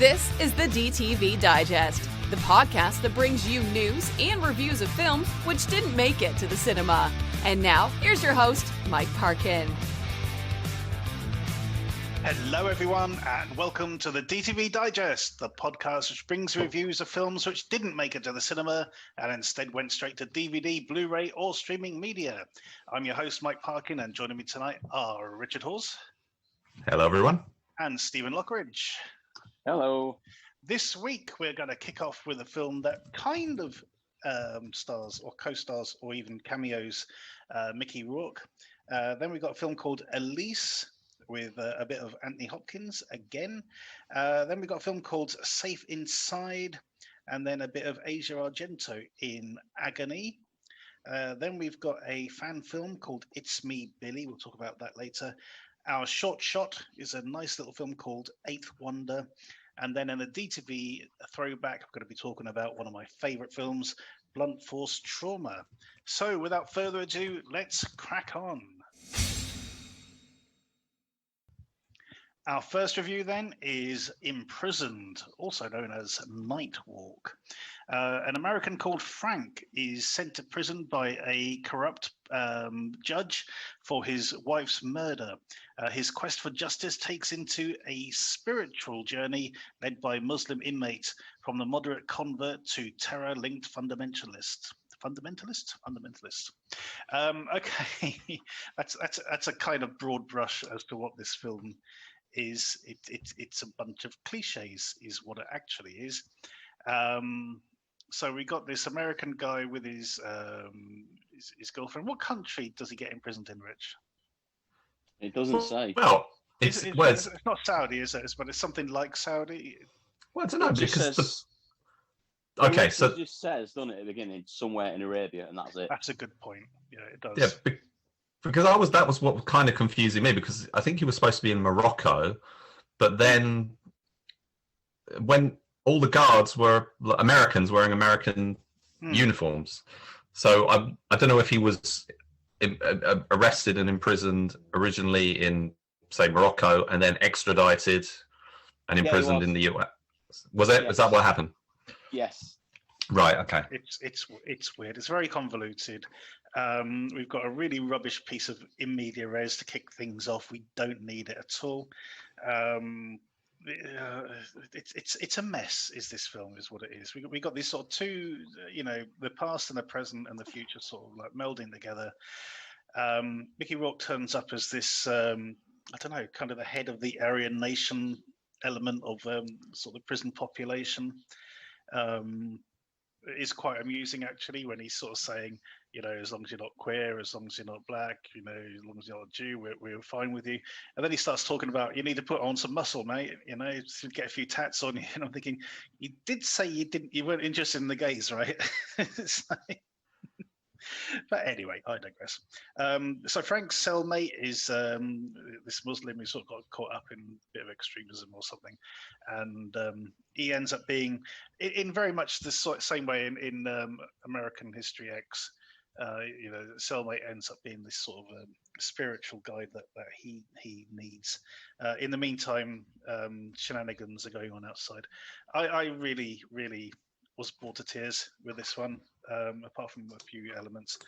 This is the DTV Digest, the podcast that brings you news and reviews of films which didn't make it to the cinema. And now, here's your host, Mike Parkin. Hello, everyone, and welcome to the DTV Digest, the podcast which brings reviews of films which didn't make it to the cinema and instead went straight to DVD, Blu-ray, or streaming media. I'm your host, Mike Parkin, and joining me tonight are Richard Hawes. Hello, everyone. And Stephen Lockridge. Hello. This week, we're going to kick off with a film that kind of stars or co-stars or even cameos Mickey Rourke. Then we've got a film called Elyse, with a bit of Anthony Hopkins again. Then we've got a film called Safe Inside, and then a bit of Asia Argento in Agony. Then we've got a fan film called It's Me, Billy. We'll talk about that later. Our short shot is a nice little film called Eighth Wonder. And then in a DTV throwback, I'm going to be talking about one of my favorite films, Blunt Force Trauma. So without further ado, let's crack on. Our first review then is Imprisoned, also known as Night Walk. An American called Frank is sent to prison by a corrupt judge for his wife's murder. His quest for justice takes into a spiritual journey led by Muslim inmates, from the moderate convert to terror-linked fundamentalist. Okay, that's a kind of broad brush as to what this film is. It's a bunch of cliches is what it actually is. So we got this American guy with his girlfriend. What country does he get imprisoned in, Rich? It doesn't say. Well, it's not Saudi, is it? But it's something like Saudi. Well, I don't know, it because it just says, doesn't it, at the beginning, somewhere in Arabia, and that's it. That's a good point. Yeah, it does. Yeah, because that was what was kind of confusing me, because I think he was supposed to be in Morocco, but then when all the guards were Americans wearing American uniforms, so I don't know if he was arrested and imprisoned originally in, say, Morocco, and then extradited and imprisoned in the US. Was it? Yes. Is that what happened? Yes. Right. Okay. It's weird. It's very convoluted. We've got a really rubbish piece of in media res to kick things off. We don't need it at all. It's a mess. Is this film is what it is. We got these sort of two, the past and the present and the future sort of like melding together. Mickey Rourke turns up as this, I don't know, kind of the head of the Aryan Nation element of sort of prison population. It is quite amusing actually when he's sort of saying, as long as you're not queer, as long as you're not black, as long as you're not Jew, we're fine with you. And then he starts talking about, you need to put on some muscle, mate, to get a few tats on you. And I'm thinking, you did say you weren't interested in the gays, right? But anyway, I digress. So Frank's cellmate is this Muslim who sort of got caught up in a bit of extremism or something, and he ends up being, in very much the same way in American History X. Cellmate ends up being this sort of spiritual guide that he needs. In the meantime, shenanigans are going on outside. I really, really was brought to tears with this one, apart from a few elements.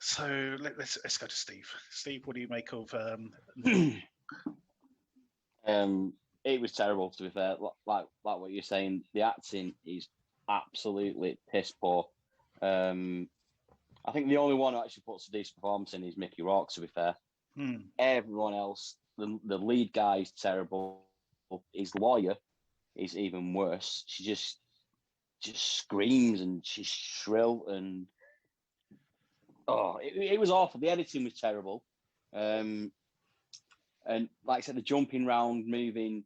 So let's go to Steve. Steve, what do you make of? It was terrible, to be fair. Like what you're saying, the acting is absolutely piss poor. I think the only one who actually puts a decent performance in is Mickey Rourke, to be fair. Everyone else, the lead guy is terrible. His lawyer is even worse. She just screams and she's shrill, and it was awful. The editing was terrible. And like I said, the jumping round, moving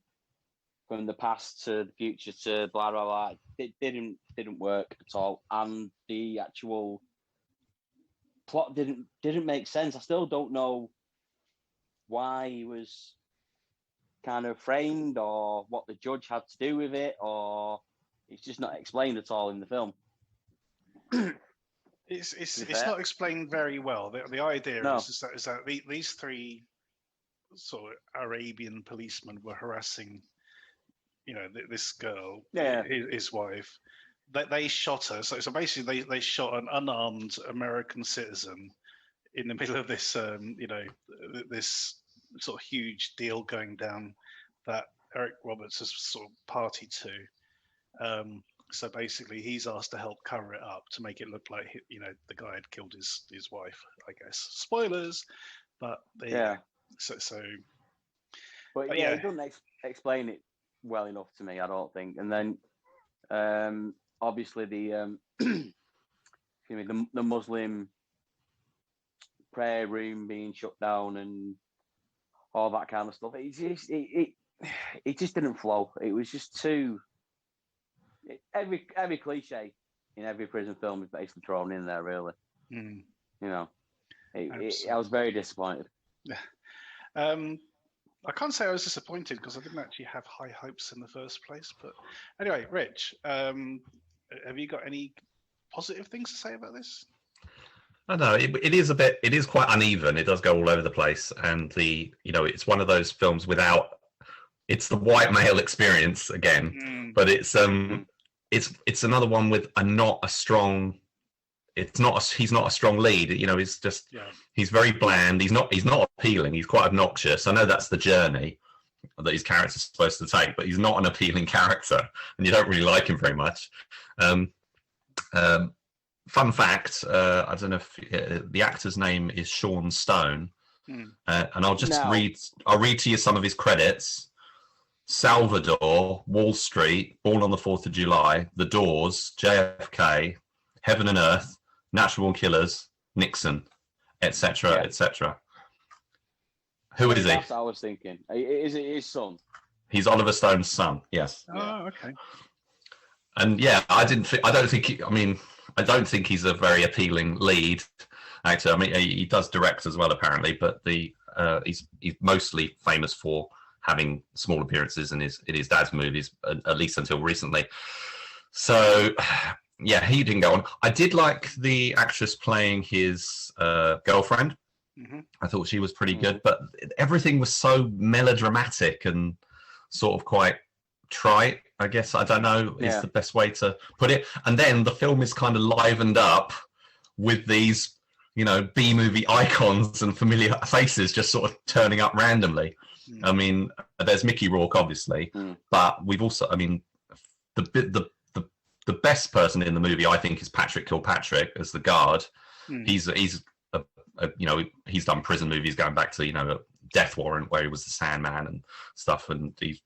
from the past to the future to blah blah blah, it didn't work at all. And the actual plot didn't make sense. I still don't know why he was kind of framed, or what the judge had to do with it, or it's just not explained at all in the film. It's not explained very well. The idea is that these three sort of Arabian policemen were harassing this girl, Yeah. his wife. They shot her. So basically, they shot an unarmed American citizen in the middle of this, this sort of huge deal going down that Eric Roberts has sort of party to. So basically, he's asked to help cover it up to make it look like the guy had killed his wife. I guess spoilers, but Yeah. So, but yeah, it doesn't explain it well enough to me, I don't think. And then obviously the the Muslim prayer room being shut down and all that kind of stuff. It just didn't flow. It was just too. Every cliche in every prison film is basically thrown in there, really. Mm. I was very disappointed. I can't say I was disappointed because I didn't actually have high hopes in the first place. But anyway, Rich, have you got any positive things to say about this? I don't know. It is quite uneven. It does go all over the place, and it's one of those films without. It's the white male experience again, but it's another one with not a strong. He's not a strong lead. He's very bland. He's not appealing. He's quite obnoxious. I know that's the journey that his character's supposed to take, but he's not an appealing character, and you don't really like him very much. Fun fact: I don't know if the actor's name is Sean Stone, and I'll just read. I'll read to you some of his credits: Salvador, Wall Street, Born on the 4th of July, The Doors, JFK, Heaven and Earth, Natural Born Killers, Nixon, etc., etc. Who is he? That's what I was thinking. Is it his son? He's Oliver Stone's son. Yes. Oh, okay. And yeah, I don't think he's a very appealing lead actor. I mean, he does direct as well, apparently, but he's mostly famous for having small appearances in his dad's movies, at least until recently. So, yeah, he didn't go on. I did like the actress playing his girlfriend. Mm-hmm. I thought she was pretty good, but everything was so melodramatic and sort of quite trite, I guess. I don't know is the best way to put it. And then the film is kind of livened up with these, B-movie icons and familiar faces just sort of turning up randomly. I mean, there's Mickey Rourke, obviously, but we've also, the best person in the movie, I think, is Patrick Kilpatrick as the guard. He's done prison movies going back to Death Warrant, where he was the Sandman and stuff, and he's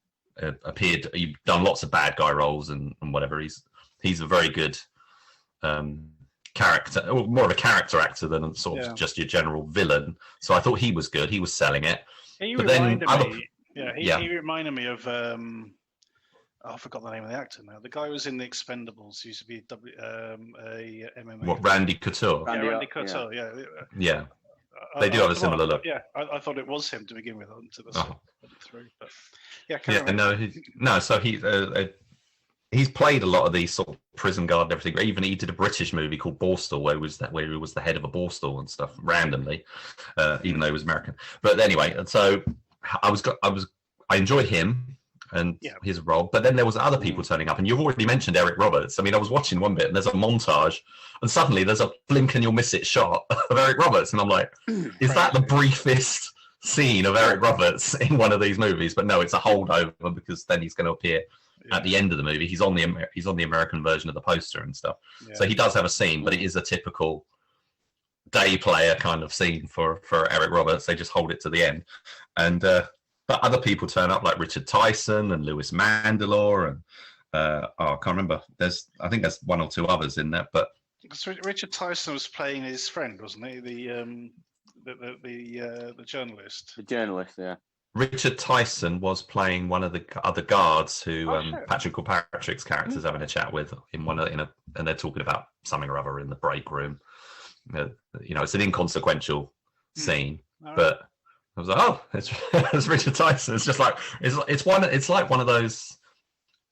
he's done lots of bad guy roles and whatever. He's a very good character, or more of a character actor than sort of just your general villain. So I thought he was good. He was selling it. He reminded me of I forgot the name of the actor now. The guy who was in The Expendables. He used to be a MMA. What, Randy Couture? Randy Couture. Yeah. They do have a similar look. Yeah, I thought it was him to begin with until I put it through. But So he's played a lot of these sort of prison guard and everything. Even he did a British movie called Borstal, where he was the head of a Borstal and stuff randomly, even though he was American. But anyway, so I enjoyed him and his role, but then there was other people turning up, and you've already mentioned Eric Roberts. I mean, I was watching one bit and there's a montage, and suddenly there's a blink and you'll miss it shot of Eric Roberts, and I'm like, is that the briefest scene of Eric Roberts in one of these movies? But no, it's a holdover, because then he's going to appear at the end of the movie. He's on the American version of the poster and stuff, so he does have a scene, but it is a typical day player kind of scene for Eric Roberts. They just hold it to the end, and but other people turn up, like Richard Tyson and Louis Mandylor, and I can't remember. I think there's one or two others in there. But Richard Tyson was playing his friend, wasn't he? The journalist. The journalist, yeah. Richard Tyson was playing one of the other guards who Patrick Kilpatrick's character's having a chat with and they're talking about something or other in the break room. It's an inconsequential scene, but I was like, oh, it's Richard Tyson. It's just like it's like one of those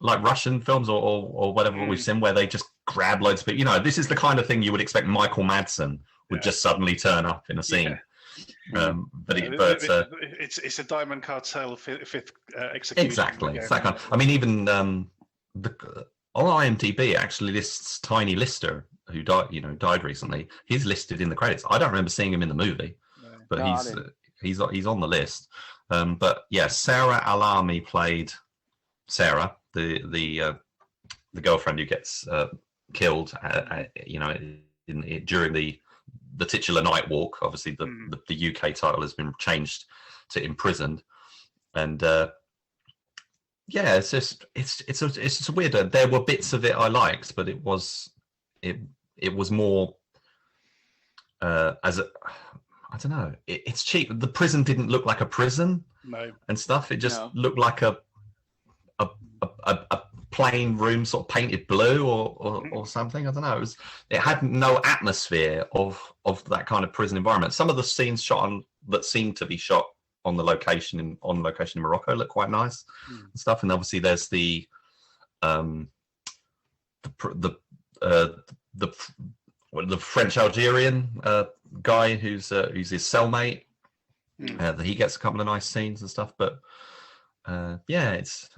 like Russian films or whatever we've seen, where they just grab loads of people. This is the kind of thing you would expect Michael Madsen would just suddenly turn up in a scene. It's a diamond cartel fifth execution. Exactly. It's that kind I mean, even on IMDb it actually lists Tiny Lister, who died recently. He's listed in the credits. I don't remember seeing him in the movie, but he's on the list. But yeah, Sarah Alami played Sarah, the girlfriend who gets killed. During the titular night walk. Obviously, the UK title has been changed to Imprisoned, and it's just weird. There were bits of it I liked, but it was more I don't know. It's cheap. The prison didn't look like a prison, and stuff. It just looked like a plain room, sort of painted blue or something. I don't know. It had no atmosphere of that kind of prison environment. Some of the scenes that seemed to be shot on location in Morocco look quite nice and stuff. And obviously there's the French Algerian guy who's his cellmate. That he gets a couple of nice scenes and stuff, but it's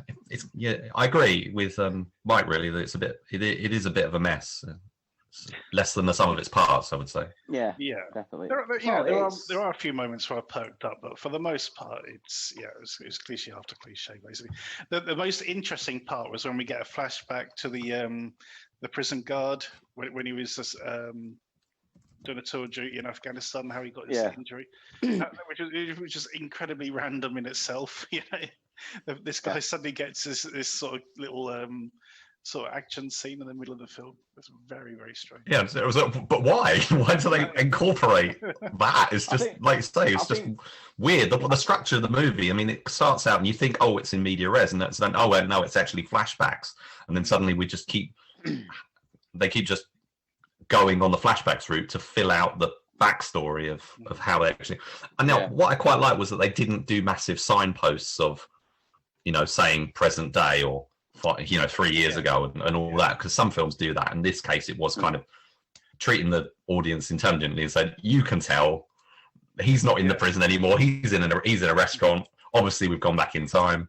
I agree with Mike really that it is a bit of a mess. It's less than the sum of its parts, I would say. Yeah, definitely. There are a few moments where I perked up, but for the most part, it's cliche after cliche basically. The most interesting part was when we get a flashback to the prison guard when he was just, doing a tour of duty in Afghanistan, how he got his injury, which is incredibly random in itself. This guy suddenly gets this sort of little sort of action scene in the middle of the film. It's very, very strange. Yeah, but why? Why do they incorporate that? It's just like you say, it's just weird. The structure of the movie. I mean, it starts out and you think, oh, it's in media res, and then no, it's actually flashbacks, and then suddenly they keep just going on the flashbacks route to fill out the backstory of how they actually. And now, what I quite like was that they didn't do massive signposts of, saying present day or 3 years ago and all that, because some films do that. In this case, it was kind of treating the audience intelligently and said, you can tell he's not in the prison anymore. He's in a restaurant. Obviously, we've gone back in time.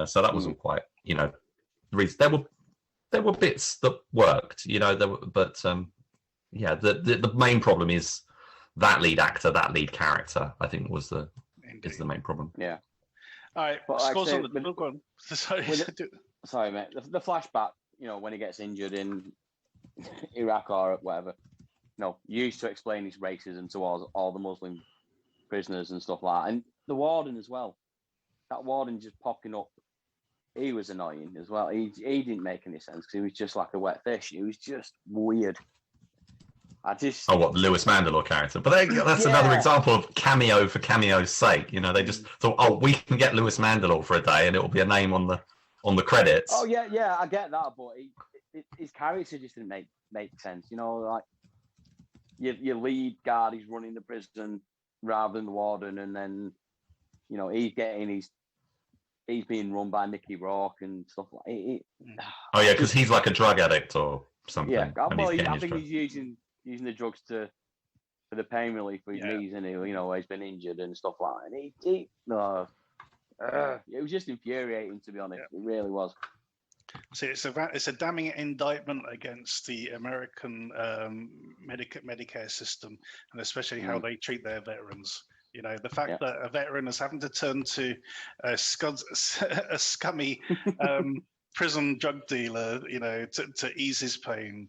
So that wasn't quite, the reason. There were bits that worked, but the main problem is that lead actor, that lead character, I think is the main problem. Yeah. All right. Scores on the go on. Sorry, mate. The flashback, when he gets injured in Iraq or whatever, used to explain his racism towards all the Muslim prisoners and stuff like that. And the warden as well. That warden just popping up, he was annoying as well. He didn't make any sense because he was just like a wet fish. He was just weird. The Lewis Mandelaw character. But that's another example of cameo for cameo's sake. They just thought, we can get Lewis Mandelaw for a day and it will be a name on the credits. Oh yeah, I get that, but his character just didn't make sense. Like your lead guard is running the prison rather than the warden, and then he's being run by Mickey Rourke and stuff like it. Oh yeah, because he's like a drug addict or something. Yeah, I think he's using the drugs for the pain relief for his knees, and he's been injured and stuff like that. And it was just infuriating, to be honest. It really was. See, it's a damning indictment against the American Medicare system, and especially how they treat their veterans. The fact that a veteran is having to turn to a scummy prison drug dealer, to ease his pain.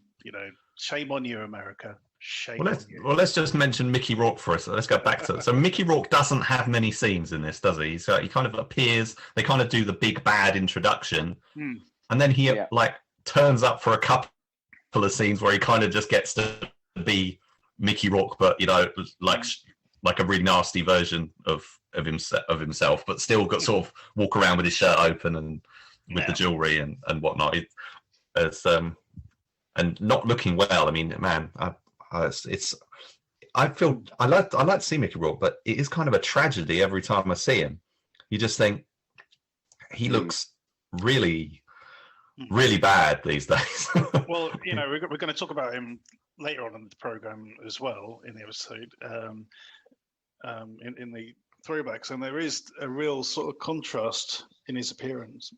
Shame on you, America. Shame on you. Well, let's just mention Mickey Rourke for us. Let's go back to it. So Mickey Rourke doesn't have many scenes in this, does he? So he kind of appears. They kind of do the big bad introduction, and then he turns up for a couple of scenes where he kind of just gets to be Mickey Rourke, but like a really nasty version of himself, but still got sort of walk around with his shirt open and with the jewelry and whatnot. It's and not looking well. I mean, man, I like to see Mickey Rourke, but it is kind of a tragedy every time I see him. You just think he looks really, really bad these days. Well, we're going to talk about him later on in the program as well in the episode. in the throwbacks, and there is a real sort of contrast in his appearance.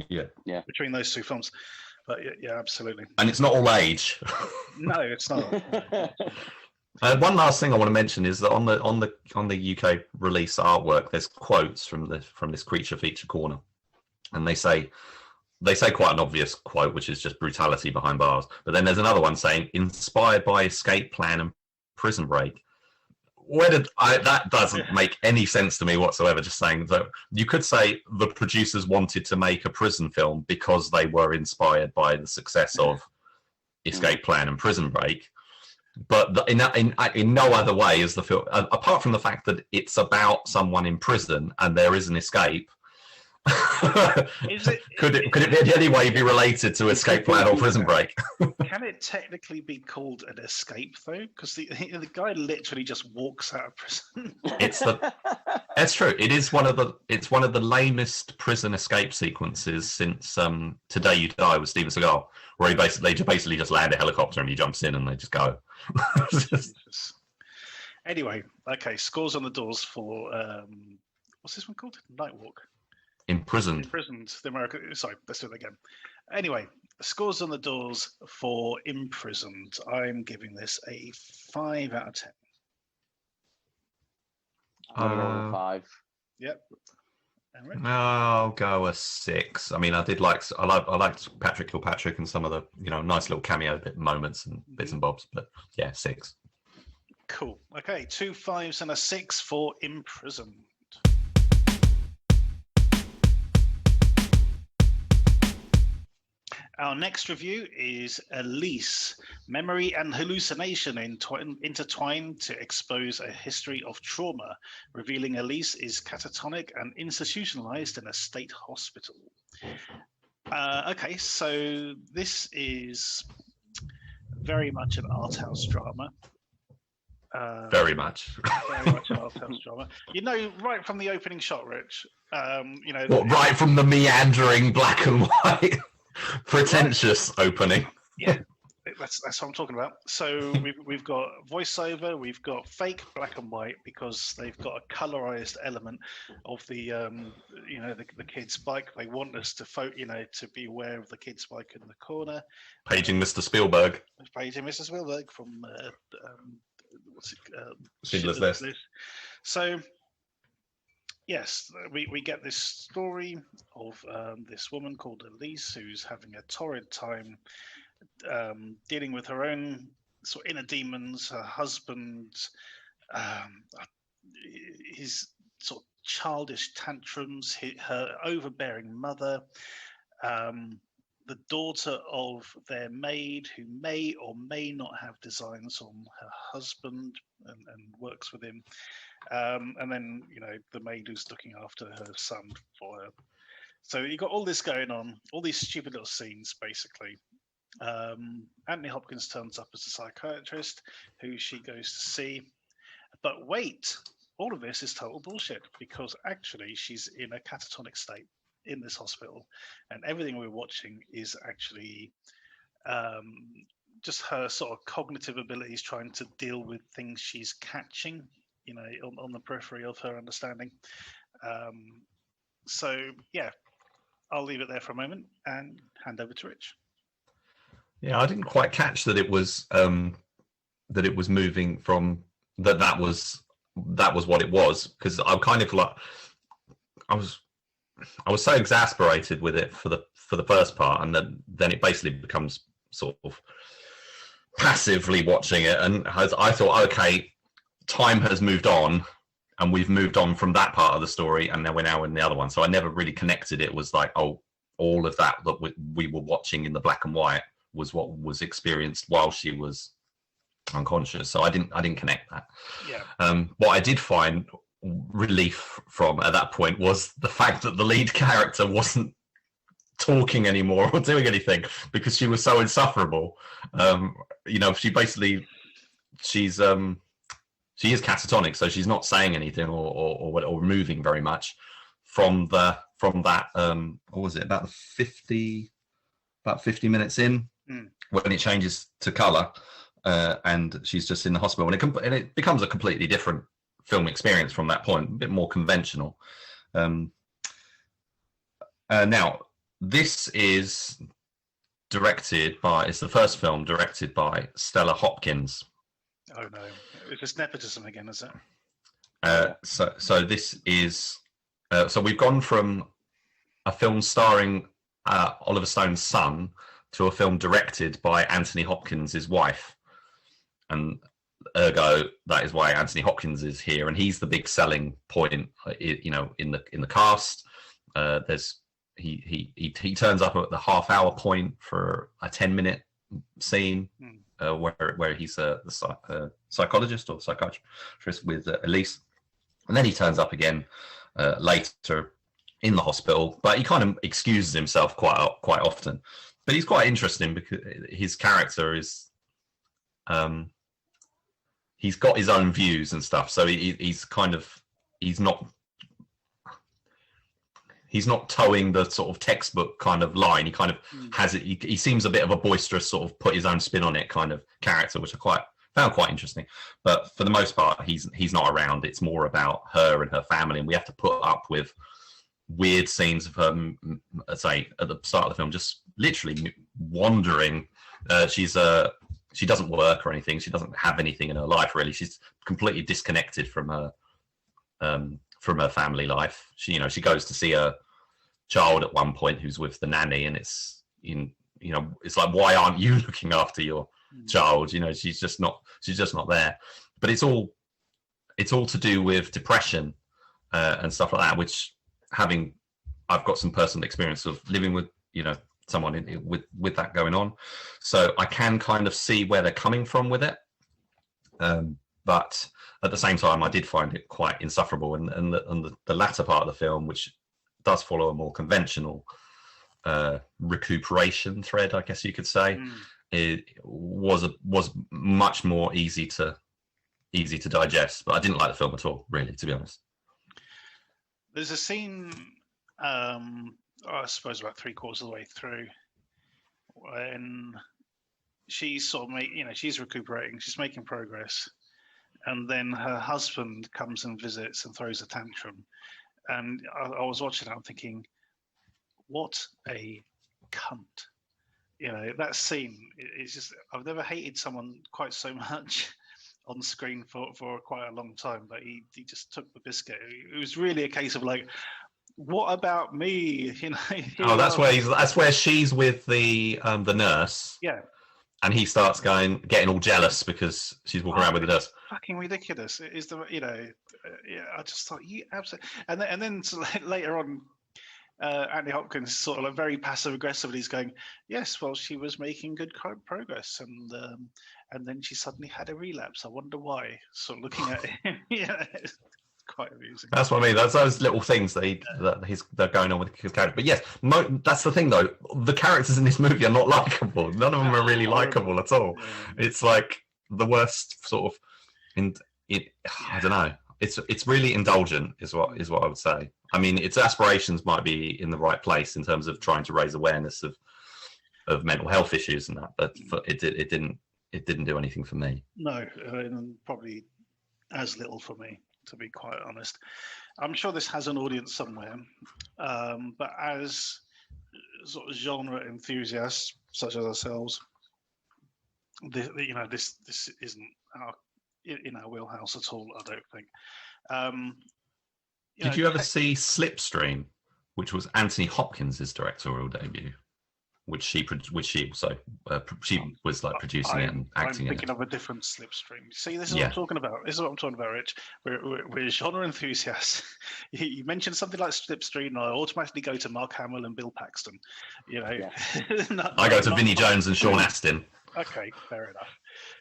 Yeah. Between those two films, but yeah, absolutely. And it's not all age. No, it's not. One last thing I want to mention is that on the UK release artwork, there's quotes from this creature feature corner, and they say quite an obvious quote, which is just brutality behind bars. But then there's another one saying, inspired by escape plan and prison break. That doesn't make any sense to me whatsoever. Just saying that you could say the producers wanted to make a prison film because they were inspired by the success of Escape Plan and Prison Break, but in no other way is the film, apart from the fact that it's about someone in prison and there is an escape. Could it in any way be related to Escape Plan or Prison Break? Can it technically be called an escape though? Because the guy literally just walks out of prison. That's true. It's one of the lamest prison escape sequences since Today You Die with Steven Seagal, where they basically just land a helicopter and he jumps in and they just go. Anyway, okay, scores on the doors for what's this one called? Nightwalk. Imprisoned. The American. Sorry, let's do it again. Anyway, scores on the doors for Imprisoned. I'm giving this a 5 out of 10. I'm gonna go with 5. Yep. I'll go a 6. I mean, I liked Patrick Kilpatrick and some of the nice little cameo moments and bits and bobs, but yeah, 6. Cool. Okay, 2 5s and a 6 for Imprisoned. Our next review is Elyse, Memory and Hallucination intertwined to expose a history of trauma, revealing Elyse is catatonic and institutionalized in a state hospital. Okay, so this is very much an arthouse drama. Very much. Very much an arthouse drama. Right from the opening shot, Rich. Right from the meandering black and white. Pretentious opening. Yeah, that's what I'm talking about. So we've got voiceover, we've got fake black and white because they've got a colorized element of the the kid's bike. They want us to to be aware of the kid's bike in the corner. Paging Mr. Spielberg. Paging Mr. Spielberg from Schindler's List. So. Yes, we get this story of this woman called Elyse who's having a torrid time dealing with her own sort of inner demons, her husband, his sort of childish tantrums, her overbearing mother, the daughter of their maid who may or may not have designs on her husband and works with him. And then, the maid who's looking after her son for her. So you got all this going on, all these stupid little scenes, basically. Anthony Hopkins turns up as a psychiatrist who she goes to see. But wait, all of this is total bullshit because actually she's in a catatonic state in this hospital. And everything we're watching is actually just her sort of cognitive abilities trying to deal with things she's catching. On the periphery of her understanding. So yeah, I'll leave it there for a moment and hand over to Rich. Yeah, I didn't quite catch that it was moving from that was what it was, because I'm kind of like I was so exasperated with it for the first part, and then it basically becomes sort of passively watching it, and I thought, okay, time has moved on and we've moved on from that part of the story and now we're in the other one. So I never really connected. It was like, oh, all of that we were watching in the black and white was what was experienced while she was unconscious. So I didn't connect that. Yeah. What I did find relief from at that point was the fact that the lead character wasn't talking anymore or doing anything because she was so insufferable. She is catatonic, so she's not saying anything or moving very much from that. What was it? About 50 minutes in when it changes to color, and she's just in the hospital, and it becomes a completely different film experience from that point, a bit more conventional. Now, this is it's the first film directed by Stella Hopkins. Oh no, it's just nepotism again, is it? So this is so we've gone from a film starring Oliver Stone's son to a film directed by Anthony Hopkins' wife, and ergo that is why Anthony Hopkins is here, and he's the big selling point, you know, in the cast. He turns up at the half-hour point for a 10-minute scene where he's the psychologist or psychiatrist with Elyse, and then he turns up again later in the hospital, but he kind of excuses himself quite often. But he's quite interesting because his character is he's got his own views and stuff, so he's not towing the sort of textbook kind of line. He kind of has it. He seems a bit of a boisterous, sort of put his own spin on it kind of character, which I found quite interesting. But for the most part, he's not around. It's more about her and her family, and we have to put up with weird scenes of her, say at the start of the film, just literally wandering. She doesn't work or anything. She doesn't have anything in her life really. She's completely disconnected from her family life. She goes to see her child at one point who's with the nanny, and it's like, why aren't you looking after your child? You know, she's just not there. But it's all to do with depression and stuff like that, which I've got some personal experience of living with, you know, someone with that going on, so I can kind of see where they're coming from with it. But at the same time, I did find it quite insufferable, and the latter part of the film, which does follow a more conventional recuperation thread, I guess you could say, it was much more easy to digest. But I didn't like the film at all, really, to be honest. There's a scene, I suppose about 3/4 of the way through, when she's sort of she's recuperating, she's making progress, and then her husband comes and visits and throws a tantrum. And I was watching it, I'm thinking, what a cunt. You know, that scene is just, I've never hated someone quite so much on screen for quite a long time, but he just took the biscuit. It was really a case of like, what about me? You know. That's where she's with the nurse. Yeah. And he starts getting all jealous because she's walking around with the nurse. Fucking ridiculous. It is I just thought, you absolutely. And then later on, Anthony Hopkins sort of like very passive aggressively is going, yes, well, she was making good progress, and then she suddenly had a relapse. I wonder why. Sort of looking at him. Yeah. Quite amusing. That's what I mean. That's those little things they're going on with his character. But yes, that's the thing though. The characters in this movie are not likable. None of them are really likable at all. It's like the worst sort of. I don't know. It's really indulgent, is what I would say. I mean, its aspirations might be in the right place in terms of trying to raise awareness of mental health issues and that, but it didn't do anything for me. No, probably as little for me, to be quite honest. I'm sure this has an audience somewhere, but as sort of genre enthusiasts such as ourselves, this isn't in our wheelhouse at all, I don't think. Did you ever see Slipstream, which was Anthony Hopkins' directorial debut? Which she also was like producing it and acting in it. I'm thinking of a different Slipstream. See, this is what I'm talking about. This is what I'm talking about, Rich. We're genre enthusiasts. You mentioned something like Slipstream, and I automatically go to Mark Hamill and Bill Paxton. You know, yeah. I go to Vinnie Jones and Sean Astin. Okay, fair enough.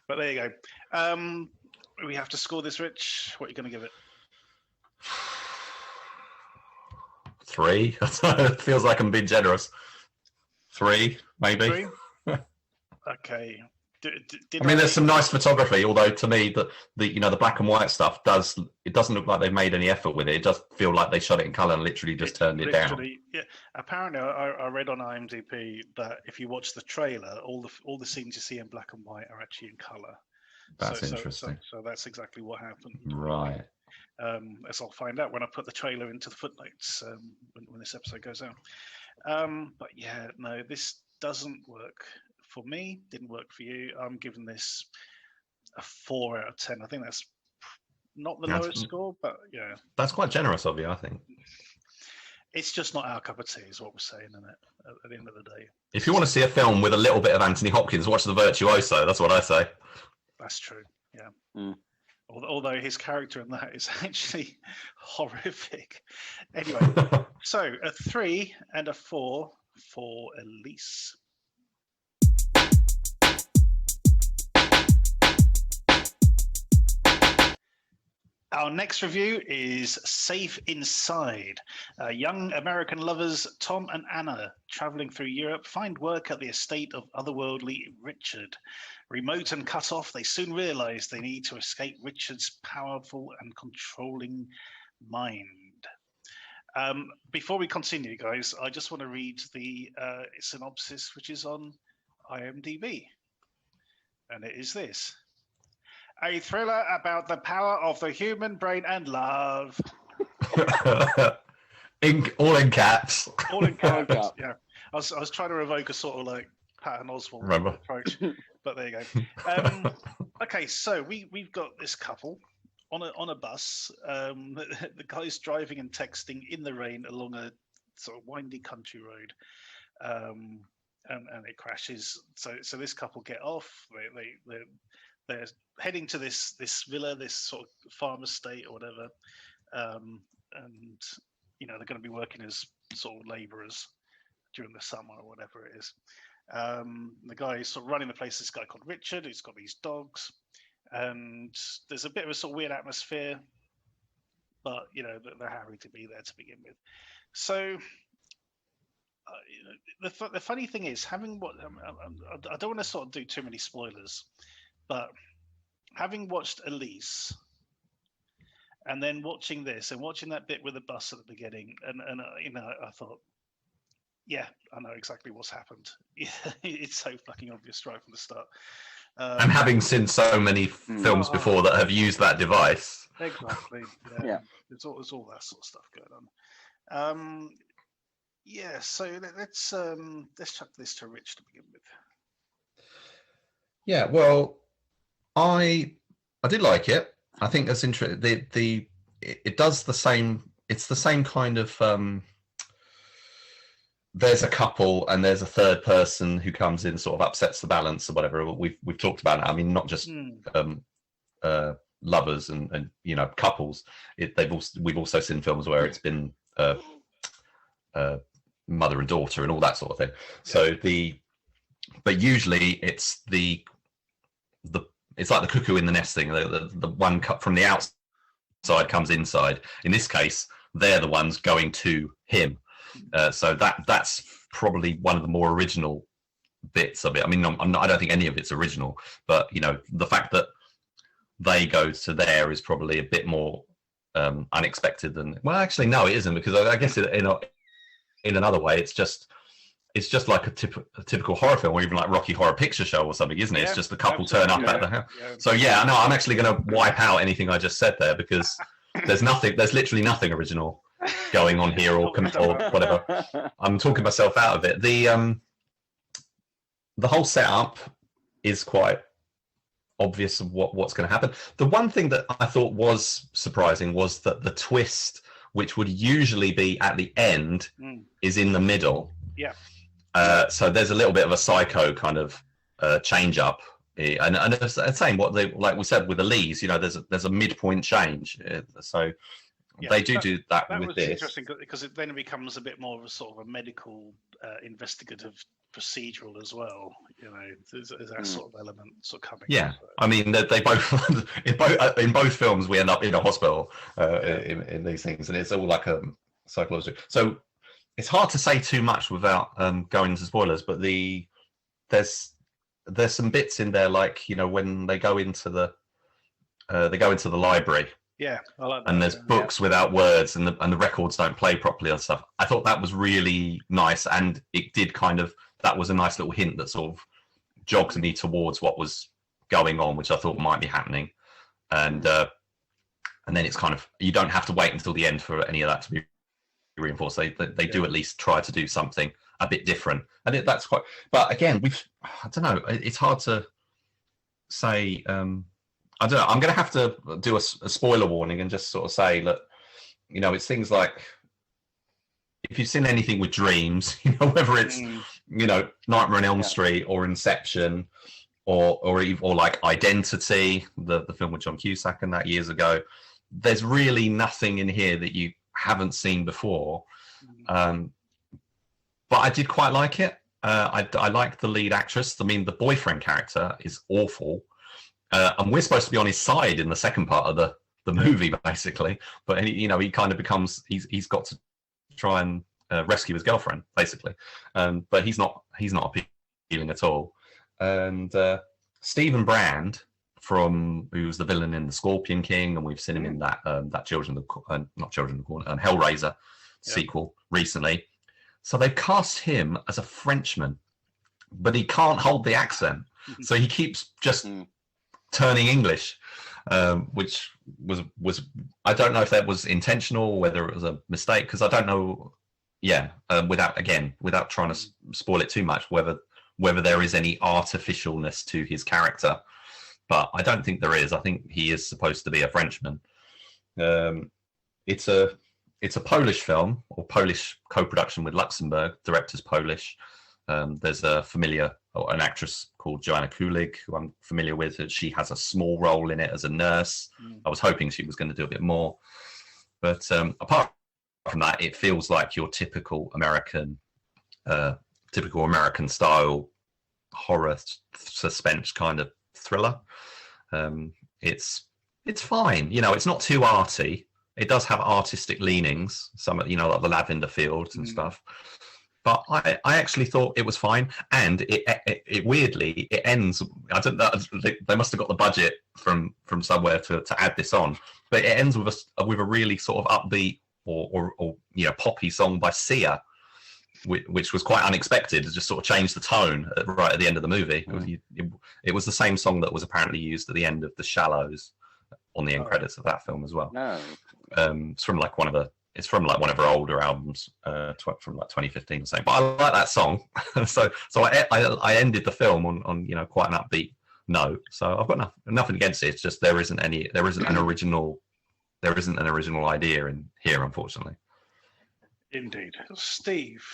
But there you go. We have to score this, Rich. What are you going to give it? 3. It feels like I'm being generous. 3, maybe. 3? Okay. There's some nice photography, although to me, the black and white stuff doesn't look like they've made any effort with it. It does feel like they shot it in color and literally just turned it down. Yeah. Apparently, I read on IMDb that if you watch the trailer, all the scenes you see in black and white are actually in color. That's interesting. So that's exactly what happened. Right. as I'll find out when I put the trailer into the footnotes when this episode goes out. But yeah, no, this doesn't work for me. Didn't work for you. I'm giving this a 4 out of 10. I think that's not the lowest score, but yeah, that's quite generous of you, I think. It's just not our cup of tea, is what we're saying, isn't it? At the end of the day. If you want to see a film with a little bit of Anthony Hopkins, watch The Virtuoso. That's what I say. That's true. Yeah. Although his character in that is actually horrific. Anyway, so a 3 and a 4 for Elyse. Our next review is Safe Inside. Young American lovers Tom and Anna, traveling through Europe, find work at the estate of otherworldly Richard. Remote and cut off, they soon realize they need to escape Richard's powerful and controlling mind. Before we continue, guys, I just want to read the synopsis, which is on IMDb. And it is this. A thriller about the power of the human brain and love. All in caps. All in caps. Yeah, I was trying to evoke a sort of like Patton Oswalt approach, but there you go. Okay, so we've got this couple on a bus. The guy's driving and texting in the rain along a sort of windy country road, and it crashes. So this couple get off. They're heading to this villa, this sort of farm estate or whatever, and they're going to be working as sort of labourers during the summer or whatever it is. The guy is sort of running the place. This guy called Richard, who's got these dogs, and there's a bit of a sort of weird atmosphere, but they're happy to be there to begin with. So the funny thing is, I don't want to sort of do too many spoilers. But having watched Elyse, and then watching this and watching that bit with the bus at the beginning, and I thought, yeah, I know exactly what's happened. It's so fucking obvious right from the start. And having seen so many films before that have used that device, exactly. Yeah. It's all that sort of stuff going on. Yeah. So let's chuck this to Rich to begin with. Yeah. Well. I did like it. I think that's interesting. It does the same. It's the same kind of. There's a couple and there's a third person who comes in, sort of upsets the balance or whatever. We've talked about it. I mean, not just lovers and couples. We've also seen films where it's been mother and daughter and all that sort of thing. So but usually it's it's like the cuckoo in the nest thing. The one cut from the outside comes inside. In this case, they're the ones going to him. So that's probably one of the more original bits of it. I mean, I don't think any of it's original, but the fact that they go to there is probably a bit more unexpected than. Well, actually, no, it isn't, because I guess in another way, it's just like a typical horror film, or even like Rocky Horror Picture Show or something, isn't it? It's just the couple turn up at the house. Yeah. So yeah, no, I'm actually going to wipe out anything I just said there, because there's literally nothing original going on here or whatever. I'm talking myself out of it. The whole setup is quite obvious of what's going to happen. The one thing that I thought was surprising was that the twist, which would usually be at the end, is in the middle. Yeah. So there's a little bit of a psycho kind of change up, and the same like we said with Elyse, there's a midpoint change. So they do that with was this. Interesting, because then it becomes a bit more of a sort of a medical investigative procedural as well. There's that sort of element sort of coming. Yeah, I mean they both in both films we end up in a hospital in these things, and it's all like a psychological. So it's hard to say too much without going into spoilers, but there's some bits in there, like when they go into the library. Yeah, I like that. And there's books without words, and the records don't play properly and stuff. I thought that was really nice, and it did that was a nice little hint that sort of jogged me towards what was going on, which I thought might be happening. And and then it's kind of, you don't have to wait until the end for any of that to be reinforced. They do at least try to do something a bit different, and that's quite. But again, I don't know. It's hard to say. I don't know. I'm going to have to do a spoiler warning and just sort of say that, you know, it's things like, if you've seen anything with dreams, you know, whether it's you know, Nightmare on Elm Street or Inception, or like Identity, the film with John Cusack and that years ago, there's really nothing in here that you haven't seen before. But I did quite like it. I liked the lead actress. I mean, the boyfriend character is awful, and we're supposed to be on his side in the second part of the movie, basically. But he, you know, he kind of becomes, he's got to try and rescue his girlfriend, basically. But he's not appealing at all. And Stephen Brand, who was the villain in The Scorpion King, and we've seen him in that Hellraiser sequel recently. So they've cast him as a Frenchman, but he can't hold the accent, so he keeps just turning English, which was I don't know if that was intentional or whether it was a mistake, because I don't know. Without trying to spoil it too much, whether there is any artificialness to his character, but I don't think there is. I think he is supposed to be a Frenchman. It's a Polish film, or Polish co-production with Luxembourg. Director's Polish. There's an actress called Joanna Kulig, who I'm familiar with. She has a small role in it as a nurse. I was hoping she was going to do a bit more, but apart from that, it feels like your typical American style horror suspense kind of thriller. It's fine. You know, it's not too arty. It does have artistic leanings, some, you know, like the lavender fields and stuff. But I actually thought it was fine, and it weirdly it ends. I don't know. They must have got the budget from somewhere to add this on, but it ends with a really sort of upbeat or you know, poppy song by Sia, which was quite unexpected. It just sort of changed the tone right at the end of the movie. It was the same song that was apparently used at the end of The Shallows on the end credits of that film as well. No. It's from like one of her older albums, from like 2015 or something. But I like that song, so I ended the film on you know, quite an upbeat note. So I've got nothing against it. It's just there isn't an original idea in here, unfortunately. Indeed. Steve.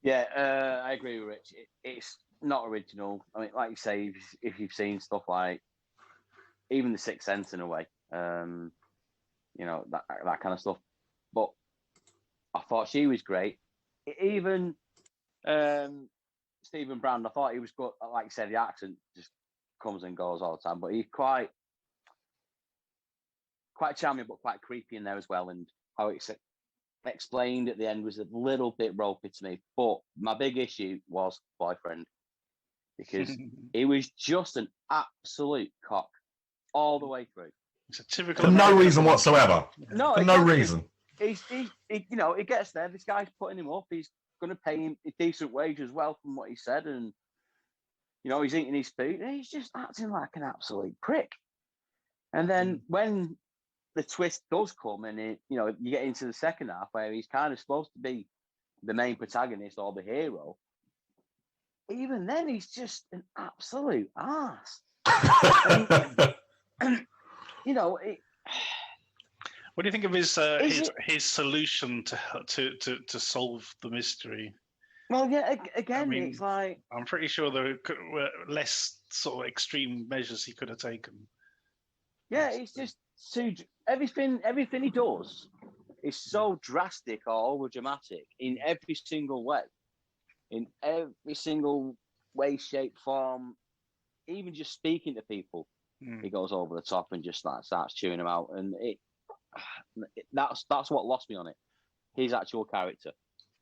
Yeah, I agree with Rich. It's not original. I mean, like you say, if you've seen stuff like even The Sixth Sense in a way, you know, that kind of stuff. But I thought she was great. Even Stephen Brand, I thought he was good. Like you said, the accent just comes and goes all the time, but he's quite charming, but quite creepy in there as well. And how it's explained at the end was a little bit ropey to me. But my big issue was boyfriend, because he was just an absolute cock all the way through. It's a typical for no reason whatsoever. No, for no reason. He you know, he gets there. This guy's putting him up. He's going to pay him a decent wage as well, from what he said, and you know, he's eating his food. And he's just acting like an absolute prick. And then when the twist does come, and you know, you get into the second half where he's kind of supposed to be the main protagonist or the hero, even then he's just an absolute arse. and, you know, what do you think of his solution to solve the mystery? Well, yeah, again, I mean, it's like, I'm pretty sure there were less sort of extreme measures he could have taken. Yeah, it's just everything he does is so drastic or over dramatic in every single way, shape, form. Even just speaking to people, he goes over the top and just like starts chewing them out, and that's what lost me on it. His actual character,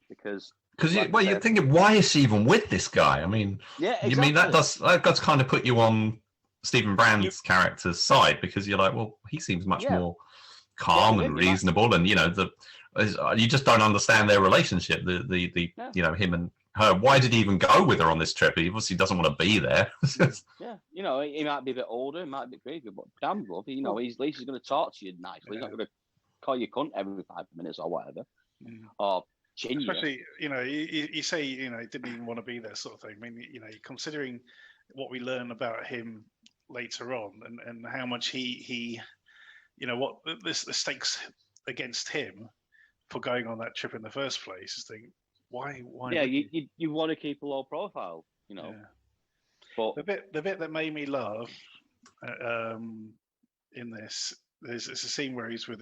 because you're thinking, why is she even with this guy? I mean, yeah, exactly. You mean that does kind of put you on Stephen Brand's character's side, because you're like, well, he seems much more calm and reasonable, and you know, you just don't understand their relationship. The you know, him and her. Why did he even go with her on this trip? He obviously doesn't want to be there. Yeah, he might be a bit older, he might be creepy, but damn love, he's at least he's going to talk to you nicely. He's not going to call you cunt every 5 minutes or whatever, or chin you. Especially, you say, he didn't even want to be there, sort of thing. I mean, considering what we learn about him later on, and how much he what the stakes against him for going on that trip in the first place. Think why? Yeah, you want to keep a low profile, Yeah. But the bit that made me laugh in this, there's a scene where he's with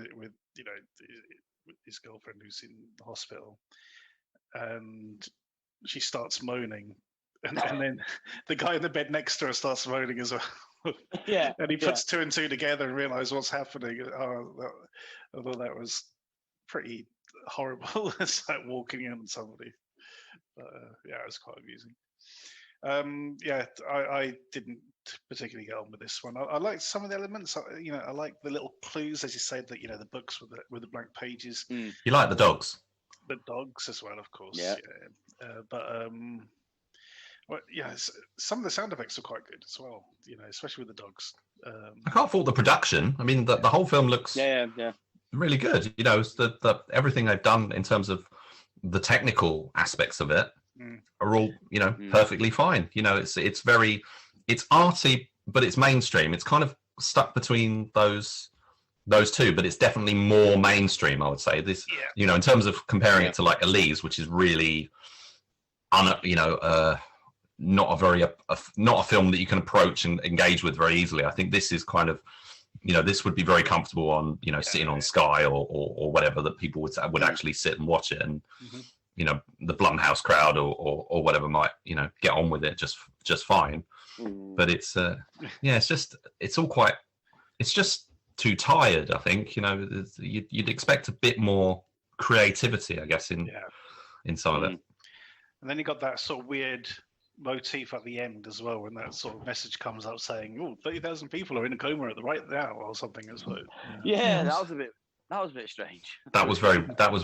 his girlfriend who's in the hospital, and she starts moaning, and then the guy in the bed next to her starts moaning as well. Yeah, and he puts two and two together and realizes what's happening. I thought that was pretty horrible. It's like walking in on somebody. But, it was quite amusing. I didn't particularly get on with this one. I liked some of the elements. I like the little clues, as you said, that the books with the blank pages. You like the dogs? The dogs as well, of course. Yeah. Some of the sound effects are quite good as well. Especially with the dogs. I can't fault the production. I mean, the whole film looks really good. It's the everything they've done in terms of the technical aspects of it are all perfectly fine. It's arty, but it's mainstream. It's kind of stuck between those two, but it's definitely more mainstream, I would say. This, in terms of comparing it to like Elyse, which is really, not a film that you can approach and engage with very easily. I think this is kind of, this would be very comfortable on, sitting on Sky or whatever, that people would actually sit and watch it, and the Blumhouse crowd or whatever might get on with it just fine. But it's it's just too tired. I think you'd expect a bit more creativity, I guess, in some of it. And then you got that sort of weird motif at the end as well, when that sort of message comes up saying, 30,000 people are in a coma right now or something as well. That was a bit strange. That was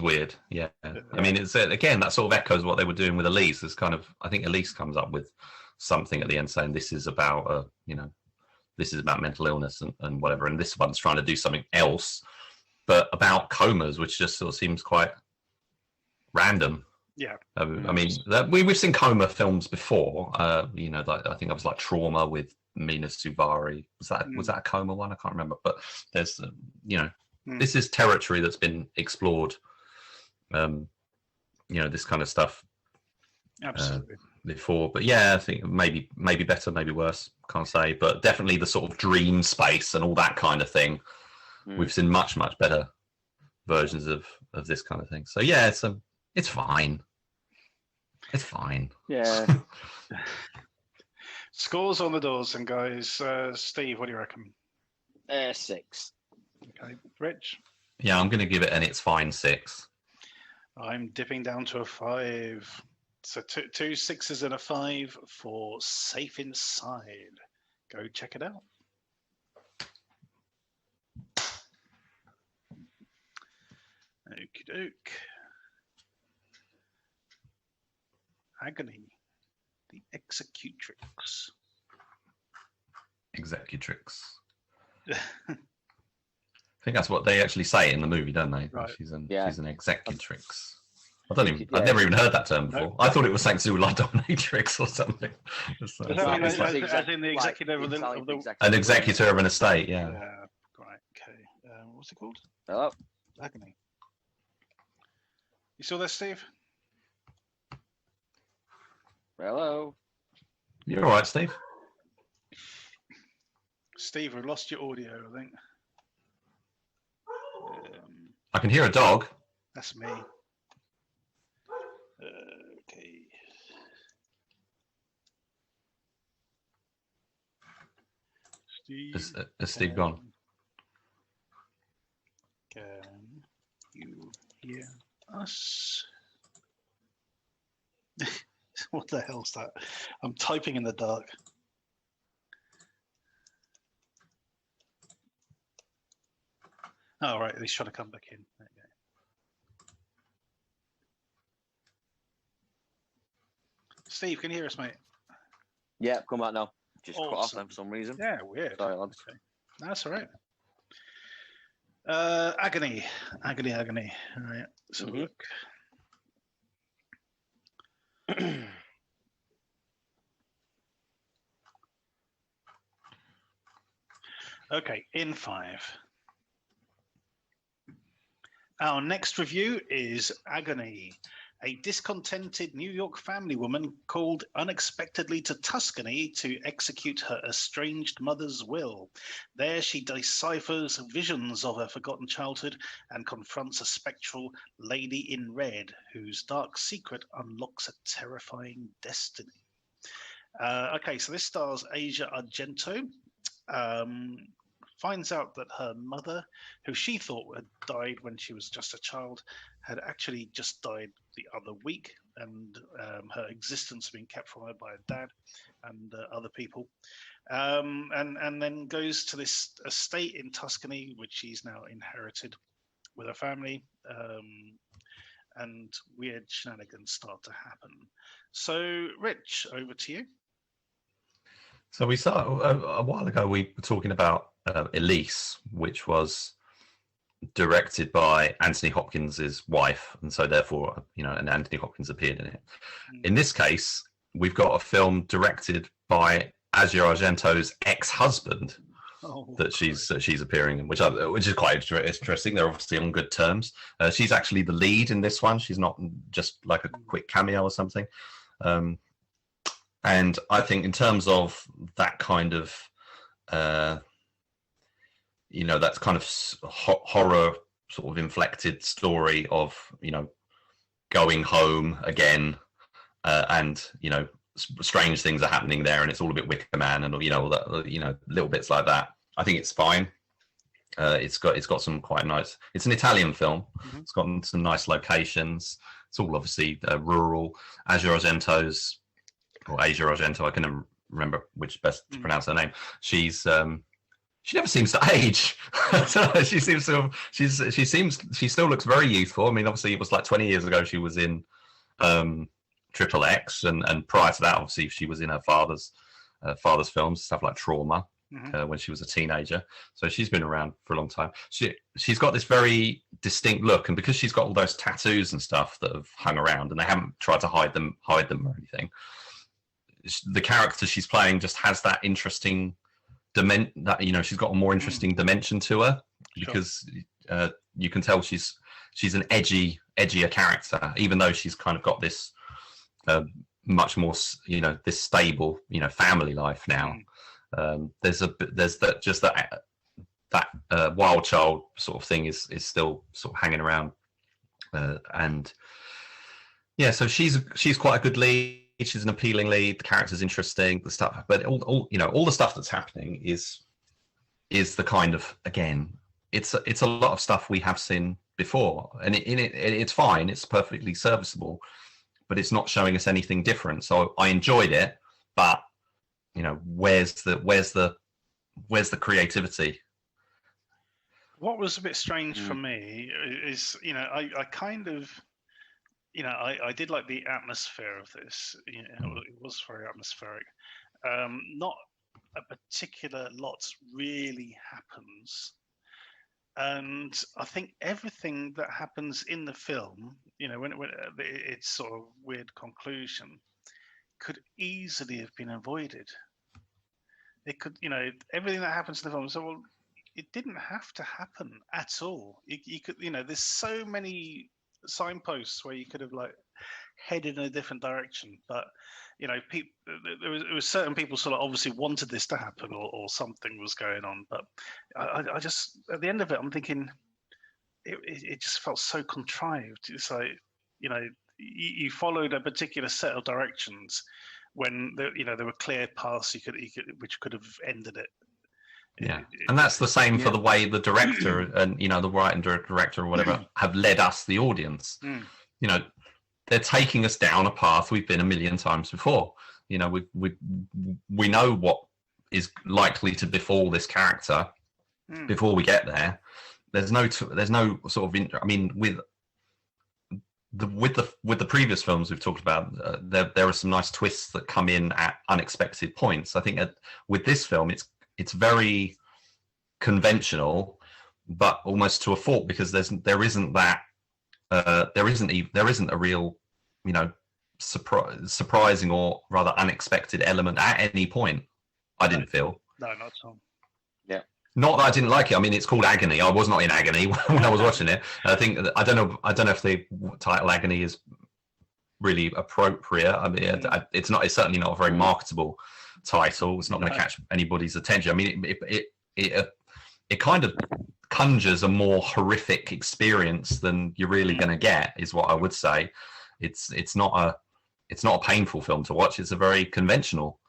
weird. Yeah. I mean, it's again, that sort of echoes what they were doing with Elyse. It's kind of, I think Elyse comes up with something at the end saying this is about this is about mental illness and whatever, and this one's trying to do something else but about comas, which just sort of seems quite random. I mean, we've seen coma films before. I think I was like Trauma with Mina Suvari. Was that a coma one? I can't remember. But there's this is territory that's been explored. This kind of stuff. Absolutely. Before, but I think maybe better, maybe worse. Can't say, but definitely the sort of dream space and all that kind of thing. We've seen much better versions of this kind of thing. So it's fine. It's fine. Yeah. Scores on the doors, and guys. Steve, what do you reckon? 6. Okay, Rich. Yeah, I'm going to give it an it's fine 6. I'm dipping down to a 5. So two 6s and a 5 for Safe Inside. Go check it out. Okie doke. Agony, the executrix. I think that's what they actually say in the movie, don't they? Right. She's an executrix. I've never even heard that term before. No. I thought it was something to do with like dominatrix or something. As in the executive of the an executor of an estate, yeah. Right, okay. What's it called? Hello. Agony. You still there, Steve? Hello. You're all right, Steve? Steve, we've lost your audio, I think. I can hear a dog. That's me. Okay. Steve. Is Steve gone? Can you hear us? What the hell's that? I'm typing in the dark. Oh, right. He's trying to come back in. There you Steve, can you hear us, mate? Yeah, come back now. Just cut off Awesome. then for some reason. Yeah, weird. Sorry, lads. Okay. That's all right. Agony. All right. So look. Okay, in 5. Our next review is Agony. A discontented New York family woman called unexpectedly to Tuscany to execute her estranged mother's will. There she deciphers visions of her forgotten childhood and confronts a spectral lady in red whose dark secret unlocks a terrifying destiny. Okay, so this stars Asia Argento. Finds out that her mother, who she thought had died when she was just a child, had actually just died the other week, and her existence being kept from her by her dad and other people, and then goes to this estate in Tuscany, which she's now inherited with her family, and weird shenanigans start to happen. So, Rich, over to you. So we saw a while ago, we were talking about Elyse, which was directed by Anthony Hopkins' wife, and so therefore, and Anthony Hopkins appeared in it. In this case, we've got a film directed by Asia Argento's ex-husband that she's appearing in, which is quite interesting. They're obviously on good terms. She's actually the lead in this one. She's not just like a quick cameo or something. And I think in terms of that kind of, that kind of horror sort of inflected story of, going home again, and, strange things are happening there, and it's all a bit Wicker Man and, all that, little bits like that. I think it's fine. It's got some quite nice. It's an Italian film. Mm-hmm. It's got some nice locations. It's all obviously rural. Asia Argento, I can never remember which best to pronounce her name. She never seems to age. She still looks very youthful. I mean, obviously it was like 20 years ago she was in Triple X, and prior to that, obviously she was in her father's films, stuff like Trauma, when she was a teenager. So she's been around for a long time. She's got this very distinct look, and because she's got all those tattoos and stuff that have hung around, and they haven't tried to hide them or anything, the character she's playing just has that interesting she's got a more interesting dimension to her, because you can tell she's an edgier character, even though she's kind of got this much more this stable family life now. There's that wild child sort of thing is still sort of hanging around, and yeah, so she's quite a good lead. She's an appealing lead. The character's interesting. The stuff, but all the stuff that's happening is the kind of, again, it's a lot of stuff we have seen before, and it's fine. It's perfectly serviceable, but it's not showing us anything different. So I enjoyed it, but where's the creativity? What was a bit strange for me is, I kind of. I did like the atmosphere of this. It was very atmospheric. Not a particular lot really happens, and I think everything that happens in the film, when it's sort of weird conclusion, could easily have been avoided. It could, everything that happens in the film. So, well, it didn't have to happen at all. You could, there's so many signposts where you could have like headed in a different direction, but there was certain people sort of obviously wanted this to happen, or something was going on, but I just, at the end of it, I'm thinking it just felt so contrived. It's like you followed a particular set of directions when there were clear paths which could have ended it. Yeah, and that's the same for the way the director and the writer and director or whatever have led us, the audience. They're taking us down a path we've been a million times before. We know what is likely to befall this character before we get there. There's no sort of with with the previous films we've talked about, there are some nice twists that come in at unexpected points. I think with this film, it's very conventional, but almost to a fault, because there isn't a real, surprising or rather unexpected element at any point. I didn't feel. No, not at all. Yeah. Not that I didn't like it. I mean, it's called Agony. I was not in agony when I was watching it. I don't know if the title Agony is really appropriate. I mean, it's not. It's certainly not a very marketable title. It's not going to catch anybody's attention. I mean, it kind of conjures a more horrific experience than you're really going to get, is what I would say. It's not a painful film to watch. It's a very conventional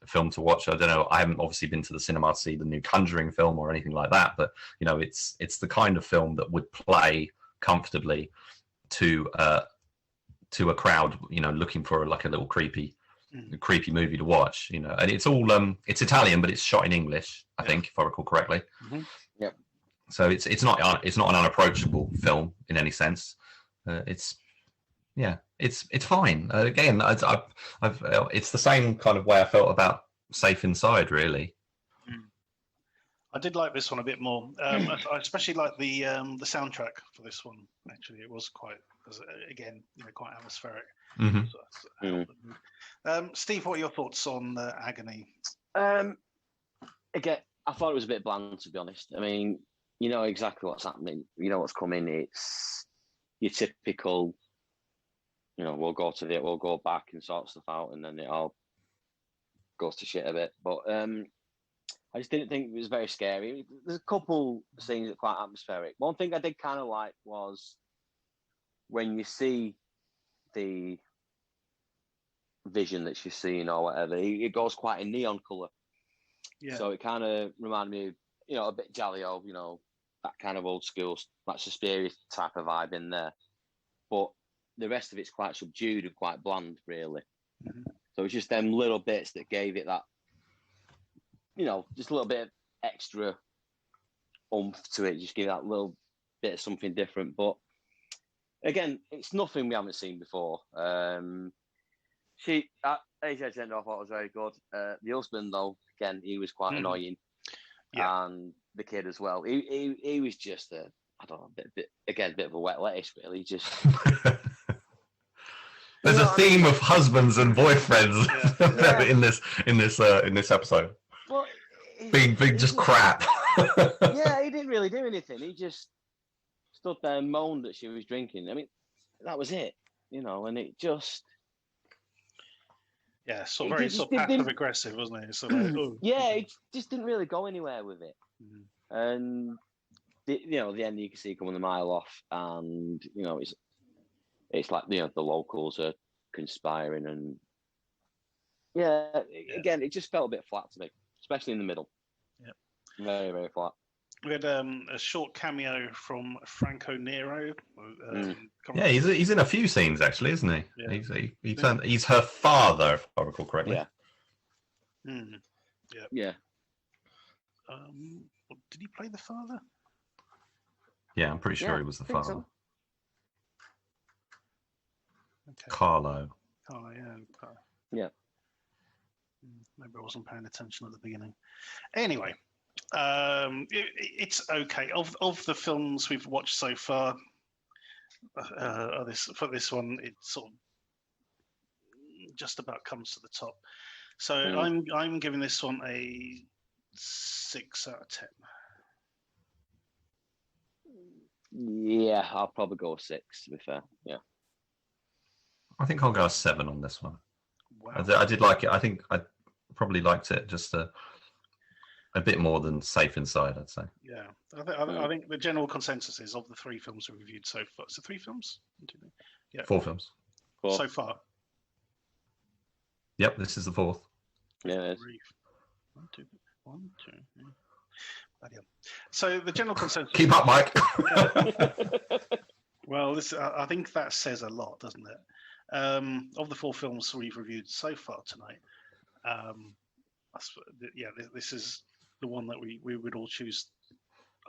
film to watch. I don't know. I haven't obviously been to the cinema to see the new Conjuring film or anything like that, but it's the kind of film that would play comfortably to a crowd, looking for like a little creepy movie to watch. And it's all it's Italian, but it's shot in English, I think, if I recall correctly. Mm-hmm. Yep. So it's not an unapproachable film in any sense. It's fine. Again, it's the same kind of way I felt about Safe Inside, really. I did like this one a bit more. I especially like the soundtrack for this one. Actually, it was quite atmospheric. Mm-hmm. Steve, what are your thoughts on Agony? Again, I thought it was a bit bland, to be honest. I mean, you know exactly what's happening. You know what's coming. It's your typical, we'll go back and sort stuff out, and then it all goes to shit a bit. But I just didn't think it was very scary. There's a couple scenes that are quite atmospheric. One thing I did kind of like was when you see the vision that she's seeing or whatever, it goes quite a neon colour. Yeah. So it kind of reminded me of, a bit Jaleo, that kind of old school, like Suspiria type of vibe in there. But the rest of it's quite subdued and quite bland, really. Mm-hmm. So it's just them little bits that gave it that, just a little bit of extra oomph to it, just give that little bit of something different. But again, it's nothing we haven't seen before. Agento, I thought was very good. The husband, though, again, he was quite annoying. Yeah. And the kid as well. He was just a bit of a wet lettuce, really. Just there's a theme of husbands and boyfriends in this episode. Well, being just crap. Yeah, he didn't really do anything. He just stood there and moaned that she was drinking. I mean, that was it, and it just. Yeah, very passive aggressive, wasn't it? So yeah, it just didn't really go anywhere with it. Mm-hmm. And the end you can see coming a mile off, and it's like the locals are conspiring, and again, it just felt a bit flat to me, especially in the middle. Yeah, very, very flat. We had a short cameo from Franco Nero. Yeah, he's in a few sines actually, isn't he? Yeah. He's her father, if I recall correctly. Yeah. Mm. Yeah. Did he play the father? Yeah, I'm pretty sure he was the father. So. Okay. Carlo. Oh yeah. Yeah. Maybe I wasn't paying attention at the beginning. Anyway. It's okay. Of the films we've watched so far, for this one, it sort of just about comes to the top. So I'm giving this one a 6 out of 10. Yeah, I'll probably go 6. To be fair, yeah. I think I'll go a 7 on this one. Wow. I did like it. I think I probably liked it just a bit more than Safe Inside, I'd say. Yeah, I think the general consensus is of the 3 films we reviewed so far. So 3 films? Yeah. 4 films. 4. So far. Yep, this is the 4th. Yeah, it is. 1, 2, 3. Yeah. So the general consensus. Keep up, Mike. Well, I think that says a lot, doesn't it? Of the 4 films we've reviewed so far tonight, this is the one that we would all choose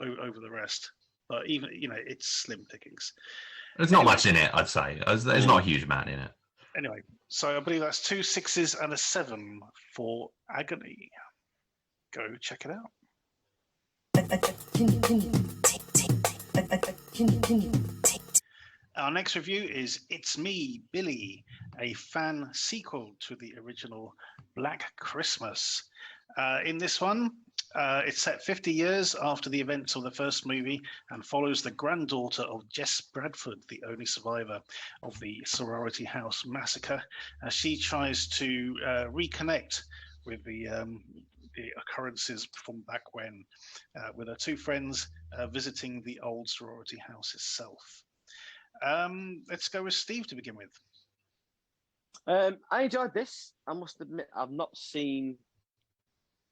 over the rest. But even it's slim pickings. There's not much in it, I'd say. There's not a huge amount in it. Anyway, so I believe that's 2 6s and a 7 for Agony. Go check it out. Our next review is It's Me, Billy, a fan sequel to the original Black Christmas. In this one, it's set 50 years after the events of the first movie and follows the granddaughter of Jess Bradford, the only survivor of the sorority house massacre, as she tries to reconnect with the occurrences from back when, with her two friends visiting the old sorority house itself. Let's go with Steve to begin with. I enjoyed this. I must admit, I've not seen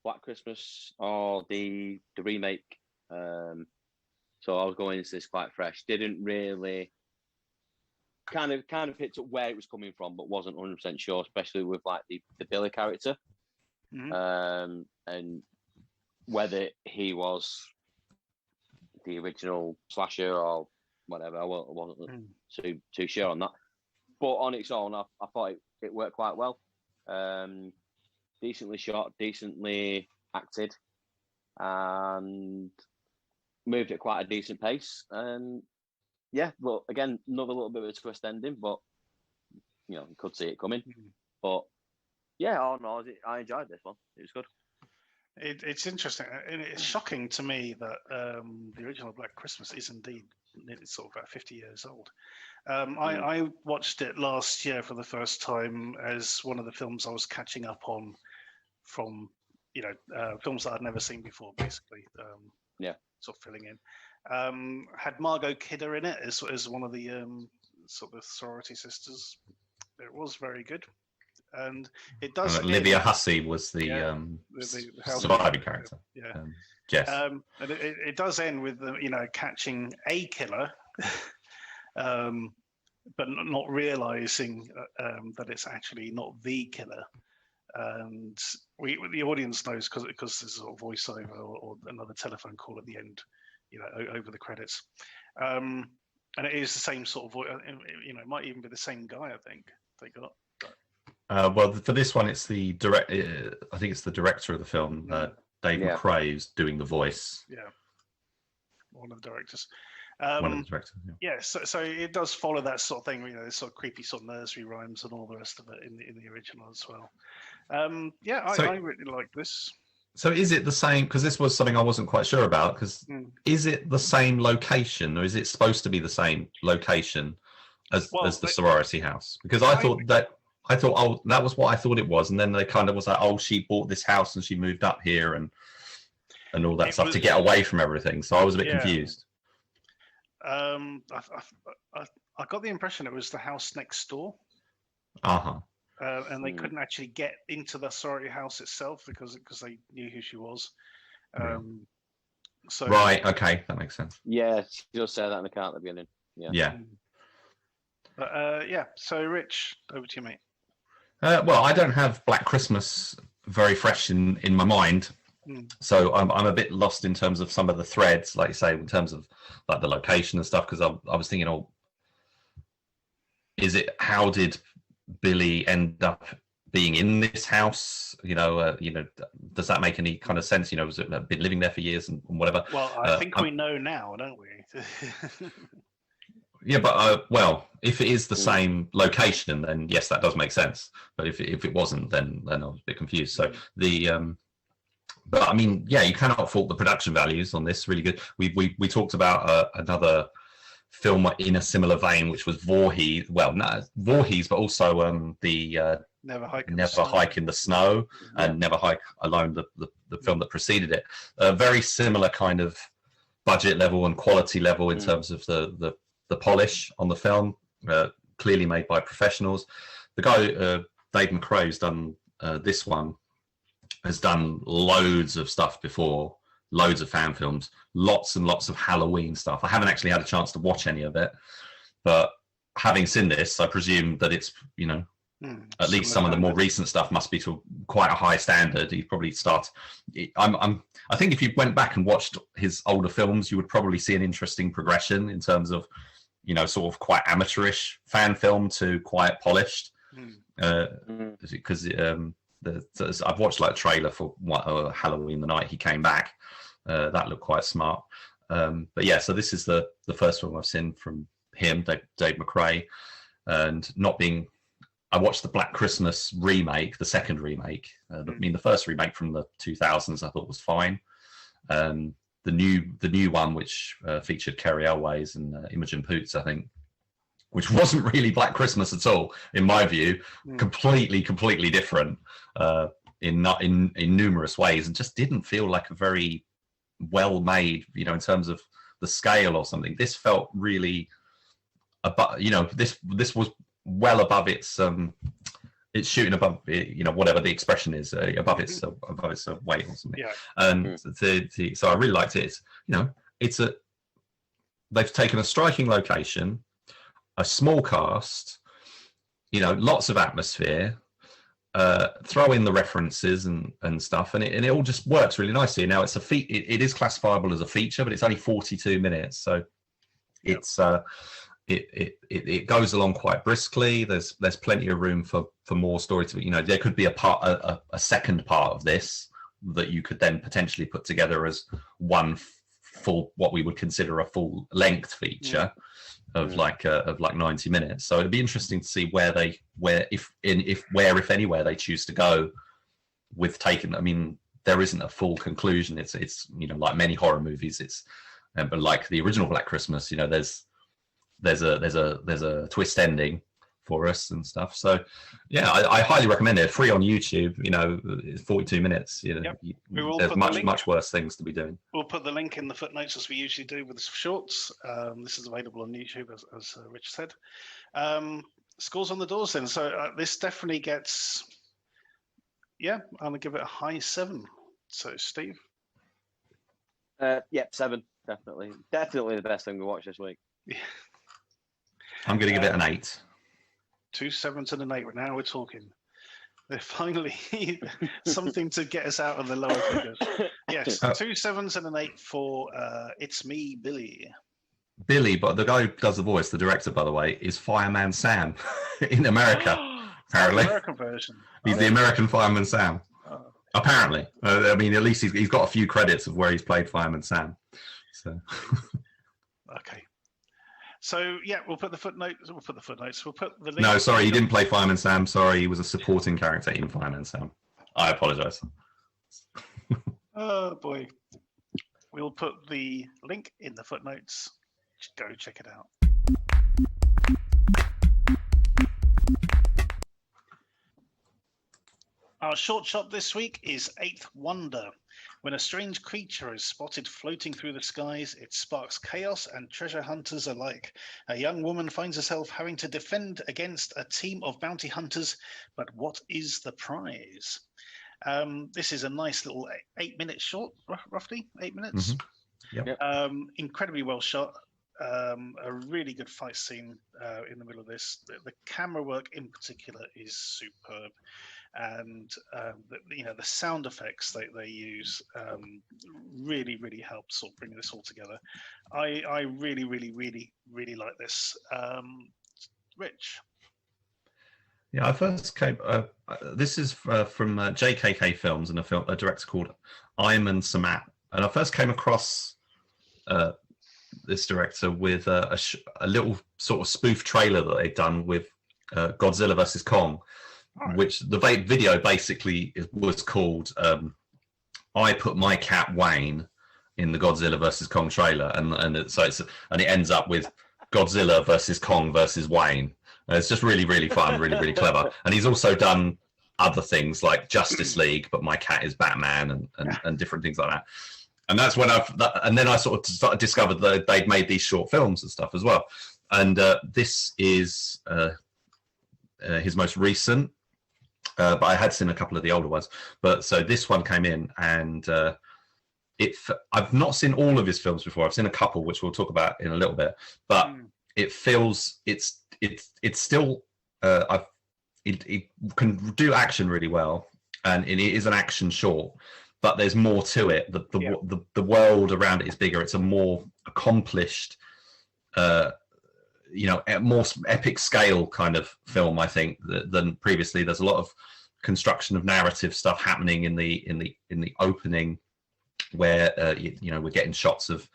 Black Christmas or the remake, so I was going into this quite fresh. Didn't really kind of picked up where it was coming from, but wasn't 100% sure, especially with like the Billy character, and whether he was the original slasher or whatever. I wasn't too sure on that. But on its own, I thought it worked quite well. Decently shot, decently acted, and moved at quite a decent pace. And yeah, but again, another little bit of a twist ending, but you could see it coming. But yeah, I enjoyed this one. It was good. It's interesting, and it's shocking to me that the original Black Christmas is indeed nearly sort of about 50 years old. I watched it last year for the first time as one of the films I was catching up on from, films that I'd never seen before, basically. Sort of filling in. Had Margot Kidder in it as one of the sort of sorority sisters. It was very good. And it does. Olivia Hussey was the surviving character. Yeah, Jess. And it does end with catching a killer, but not realizing that it's actually not the killer. And the audience knows because there's a sort of voiceover or another telephone call at the end, over the credits. And it is the same sort of voice. It might even be the same guy. I think they got. Well, for this one, it's the I think it's the director of the film, Dave McRae's doing the voice. Yeah, one of the directors. One of the directors. Yeah, so it does follow that sort of thing. There's sort of creepy sort of nursery rhymes and all the rest of it in the original as well. I really like this. So is it the same? Because this was something I wasn't quite sure about. Because is it the same location, or is it supposed to be the same location as the sorority house? Because I thought that was what I thought it was, and then they kind of was like, she bought this house and she moved up here and all that stuff to get away from everything. So I was a bit confused. I got the impression it was the house next door. And they couldn't actually get into the sorority house itself because they knew who she was. So right, okay, that makes sense. Yeah, she'll say that in the car at the beginning. Yeah. But so Rich, over to you, mate. Well, I don't have Black Christmas very fresh in my mind, so I'm a bit lost in terms of some of the threads, like you say, in terms of like the location and stuff. Because I was thinking, how did Billy end up being in this house? Does that make any kind of sense? Was it been living there for years and whatever? Well, I think we know now, don't we? Yeah, but if it is the same location, then yes, that does make sense. But if it wasn't, then I was a bit confused. So but I mean, yeah, you cannot fault the production values on this. Really good. We talked about another film in a similar vein, which was Voorhees. Well, not Voorhees, but also the Never Hike in the Snow and Never Hike Alone, the film that preceded it. A very similar kind of budget level and quality level in terms of the polish on the film, clearly made by professionals. The guy, Dave McRae, who's done this one, has done loads of stuff before, loads of fan films, lots and lots of Halloween stuff. I haven't actually had a chance to watch any of it, but having seen this, I presume that it's, at least some of the more recent stuff must be to quite a high standard. He probably starts. I think if you went back and watched his older films, you would probably see an interesting progression in terms of, sort of quite amateurish fan film to quite polished. Because I've watched like a trailer for Halloween the night he came back. That looked quite smart. But yeah, so this is the first film I've seen from him, Dave McRae, and I watched the Black Christmas remake, the second remake. The first remake from the 2000s I thought was fine. The new one, which featured Kerry Elways and Imogen Poots, I think, which wasn't really Black Christmas at all, in my view. Completely different in numerous ways, and just didn't feel like a very well made, in terms of the scale or something. This felt really this was well above its shooting above whatever the expression is, above its weight or something. And so I really liked it. They've taken a striking location, a small cast, lots of atmosphere, throw in the references and stuff, and it all just works really nicely. Now it's it is classifiable as a feature, but it's only 42 minutes, so it's it goes along quite briskly. There's plenty of room for more story to be. There could be a second part of this that you could then potentially put together as one full, what we would consider a full length feature of like 90 minutes. So it'd be interesting to see if anywhere they choose to go with taking. I mean, there isn't a full conclusion. It's like many horror movies. But like the original Black Christmas, there's a twist ending for us and stuff. So yeah, I highly recommend it. Free on YouTube. It's 42 minutes. There's much worse things to be doing. We'll put the link in the footnotes as we usually do with the shorts. This is available on YouTube, as Rich said. Scores on the doors then. So this definitely gets. I'm gonna give it a high 7. So Steve. 7. Definitely the best thing we watched this week. Yeah. I'm going to give it an 8. 2 7s and an 8. Now we're talking. They're finally something to get us out of the lower figures. Yes, 2 7s and an 8 for It's Me, Billy. Billy, but the guy who does the voice, the director, by the way, is Fireman Sam in America. Apparently, the American version. He's the American Fireman Sam. Apparently, at least he's got a few credits of where he's played Fireman Sam. So. Okay. So yeah, we'll put the footnotes. We'll put the link. No, sorry, he didn't play Fireman Sam. Sorry, he was a supporting character in Fireman Sam. I apologise. Oh boy. We'll put the link in the footnotes. Just go check it out. Our short shot this week is Eighth Wonder. When a strange creature is spotted floating through the skies, it sparks chaos and treasure hunters alike. A young woman finds herself having to defend against a team of bounty hunters, but what is the prize? This is a nice little 8-minute short, roughly 8 minutes. Mm-hmm. Yep. Incredibly well shot. A really good fight scene in the middle of this. The camera work in particular is superb. And the sound effects they use really help sort of bring this all together. I really like this. Rich. Yeah, I first came. This is from JKK Films and a director called Ayman Samat, and I first came across this director with a little sort of spoof trailer that they'd done with Godzilla versus Kong. Right. Which the video basically was called "I Put My Cat Wayne" in the Godzilla versus Kong trailer, and it ends up with Godzilla versus Kong versus Wayne. And it's just really fun, really clever. And he's also done other things like Justice League, but my cat is Batman, and different things like that. And that's when then I sort of discovered that they'd made these short films and stuff as well. And this is his most recent. But I had seen a couple of the older ones. But so this one came in, and I've not seen all of his films before. I've seen a couple, which we'll talk about in a little bit. But it feels it's still it can do action really well, and it is an action short. But there's more to it. The world around it is bigger. It's a more accomplished a more epic scale kind of film, I think, than previously. There's a lot of construction of narrative stuff happening in the opening, where we're getting shots of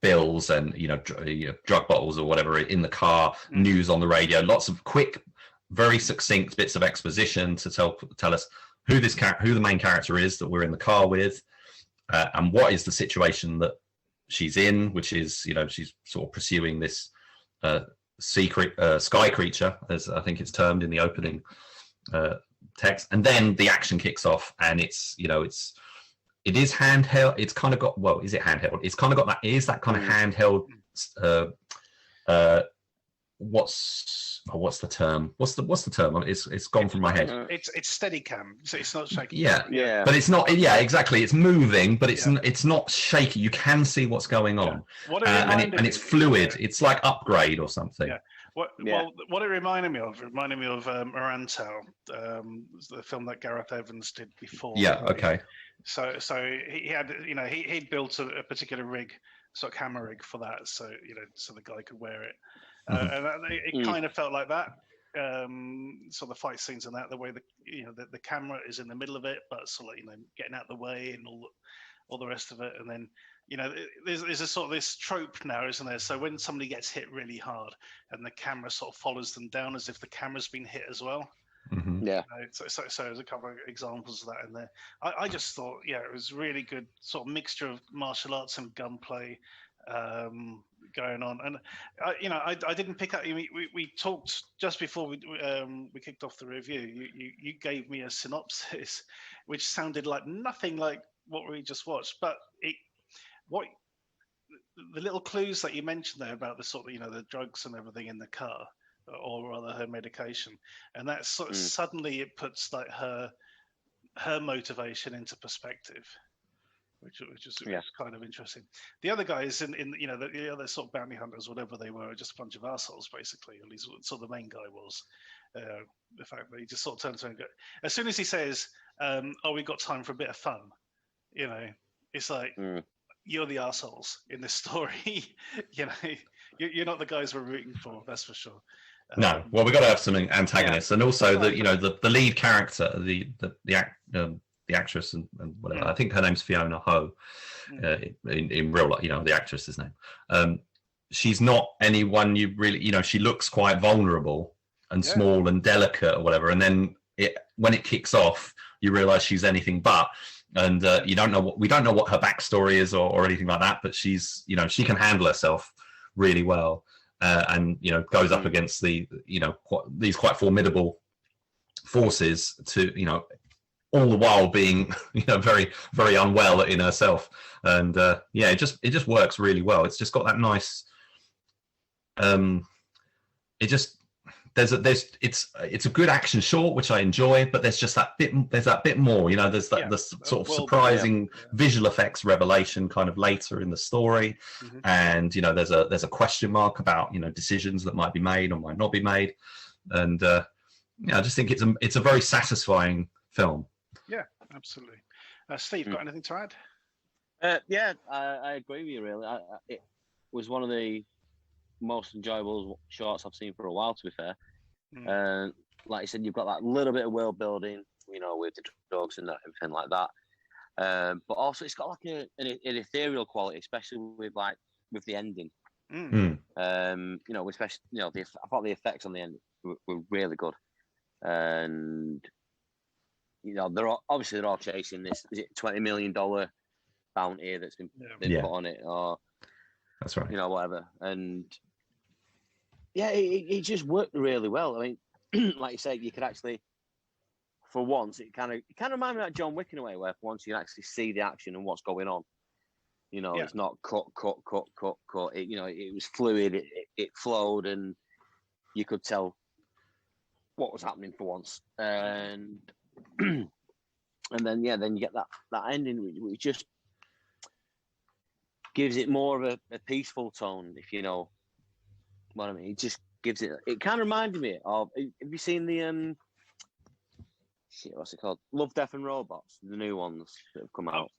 bills and drug bottles or whatever in the car, news on the radio, lots of quick, very succinct bits of exposition to tell us who the main character is that we're in the car with, and what is the situation that she's in, which is she's sort of pursuing this secret sky creature, as I think it's termed in the opening text, and then the action kicks off, and it is handheld. It's kind of got, well, is it handheld? It's kind of got that kind of handheld. What's the term? What's the term? It's gone from my head. It's Steadicam, so it's not shaky. Yeah, but it's not. Yeah, exactly. It's moving, but it's not shaky. You can see what's going on, and it's fluid. It's like Upgrade or something. Yeah. What it reminded me of Argento, the film that Gareth Evans did before. Yeah. Okay. So he had he'd built a particular rig, sort of camera rig for that, so the guy could wear it. And it kind of felt like that. So the fight scenes and that, the way the camera is in the middle of it, but sort of getting out of the way and all the rest of it. And then there's a sort of this trope now, isn't there? So when somebody gets hit really hard, and the camera sort of follows them down as if the camera's been hit as well. Mm-hmm. Yeah. So there's a couple of examples of that in there. I just thought, it was really good sort of mixture of martial arts and gunplay. Going on, and I didn't pick up. We talked just before we kicked off the review. You gave me a synopsis, which sounded like nothing like what we just watched. But the little clues that you mentioned there about the sort of the drugs and everything in the car, or rather her medication, and that sort of suddenly it puts like her motivation into perspective. Which is kind of interesting. The other guys in the other sort of bounty hunters, whatever they were just a bunch of assholes, basically. At least sort of the main guy was. The fact that he just sort of turns around and goes, as soon as he says, "Oh, we got time for a bit of fun," it's like you're the assholes in this story. You're not the guys we're rooting for. That's for sure. No, well, we got to have some antagonists, and also the lead character, the actress and whatever. I think her name's Fiona Ho. In real life, the actress's name. She's not anyone you really, she looks quite vulnerable and small and delicate or whatever. And then when it kicks off, you realise she's anything but. And we don't know what her backstory is or anything like that. But she's, she can handle herself really well, and goes up against these quite formidable forces to all the while being very, very unwell in herself. And it just works really well. It's just got that nice it's a good action short, which I enjoy, but there's that bit more, there's the sort of surprising visual effects revelation kind of later in the story. And there's a question mark about decisions that might be made or might not be made. And I just think it's a very satisfying film. Yeah, absolutely. Steve, got anything to add? I agree with you, really. It was one of the most enjoyable shorts I've seen for a while, to be fair. Like you said, you've got that little bit of world building, with the drugs and everything like that. But also it's got like an ethereal quality, especially with the ending. Especially, I thought the effects on the end were really good. And they're all chasing this. Is it $20 million bounty that's been put on it, or that's right? Whatever. And it just worked really well. I mean, like you say, you could actually, for once, it kind of reminded me of John Wick in a way, where for once you can actually see the action and what's going on. It's not cut. It was fluid. It flowed, and you could tell what was happening for once. And then you get that ending, which just gives it more of a peaceful tone, if you know what I mean. It just gives it. It kind of reminded me of. Have you seen the what's it called? Love, Death and Robots, the new ones that have come out.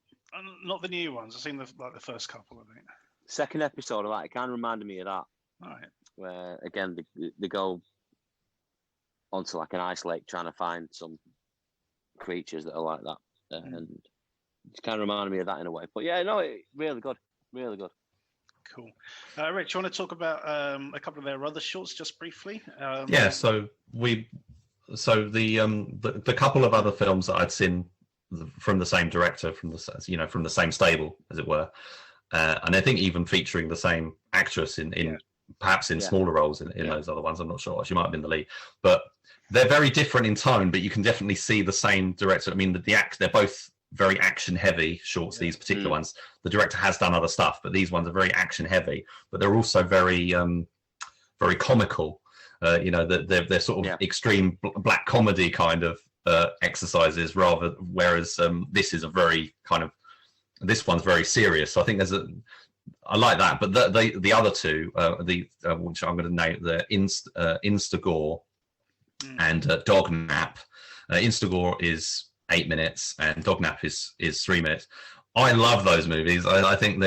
Not the new ones. I've seen the first couple, I think. second episode of that, it kind of reminded me of that. All right. Where again they go onto like an ice lake trying to find some creatures that are like that, and it kind of reminded me of that in a way. But yeah, no, really good, really good. Cool. Rich, you want to talk about a couple of their other shorts just briefly? Yeah. So the couple of other films that I'd seen from the same director, from the same stable, as it were, and I think even featuring the same actress in perhaps in smaller roles in those other ones. I'm not sure. She might have been the lead, but they're very different in tone. But you can definitely see the same director. I mean, they're both very action heavy shorts. These particular ones, the director has done other stuff, but these ones are very action heavy. But they're also very very comical. They're sort of extreme black comedy kind of exercises, whereas this is a very kind of, this one's very serious. So I think I like that. But the other two, which I'm going to name, the Instagore and Dognap. Instagore is 8 minutes and Dognap is 3 minutes. I love those movies. I think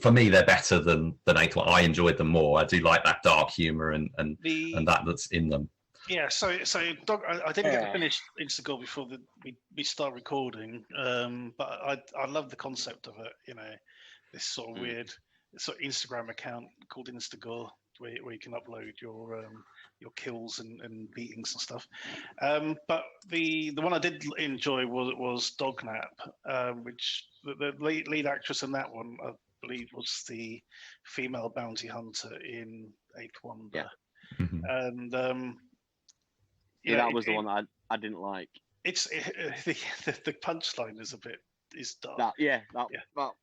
for me, they're better than Eighth One. I enjoyed them more. I do like that dark humor and that's in them. Yeah, so I didn't get to finish Instagore before we start recording, but I love the concept of it. This sort of weird sort of Instagram account called Instagore, where you can upload your kills and beatings and stuff. But the one I did enjoy was Dognap, which the lead actress in that one, I believe, was the female bounty hunter in Eighth Wonder. Yeah. Mm-hmm. And that was the one that I didn't like. The punchline is dark.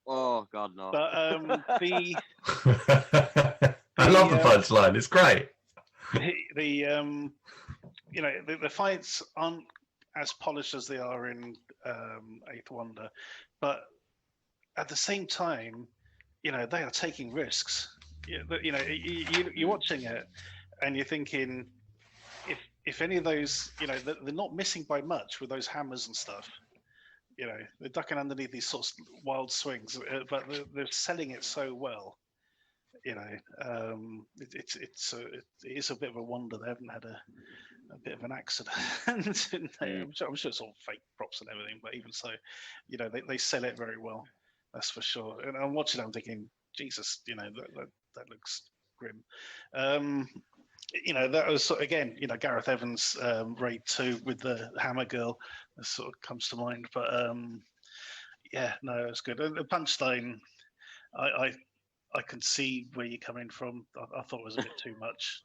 Oh God, no. But I love the punchline. It's great. The fights aren't as polished as they are in Eighth Wonder, but at the same time, they are taking risks. You're watching it and you're thinking, if any of those, they're not missing by much with those hammers and stuff. They're ducking underneath these sort of wild swings, but they're selling it so well. It is a bit of a wonder they haven't had a bit of an accident. I'm sure it's all fake props and everything, but even so, they sell it very well. That's for sure. And I'm watching it, I'm thinking, Jesus, that looks grim. That was again, Gareth Evans' Raid 2 with the Hammer Girl, that sort of comes to mind. But it's good. And the punchline, I can see where you're coming from. I thought it was a bit too much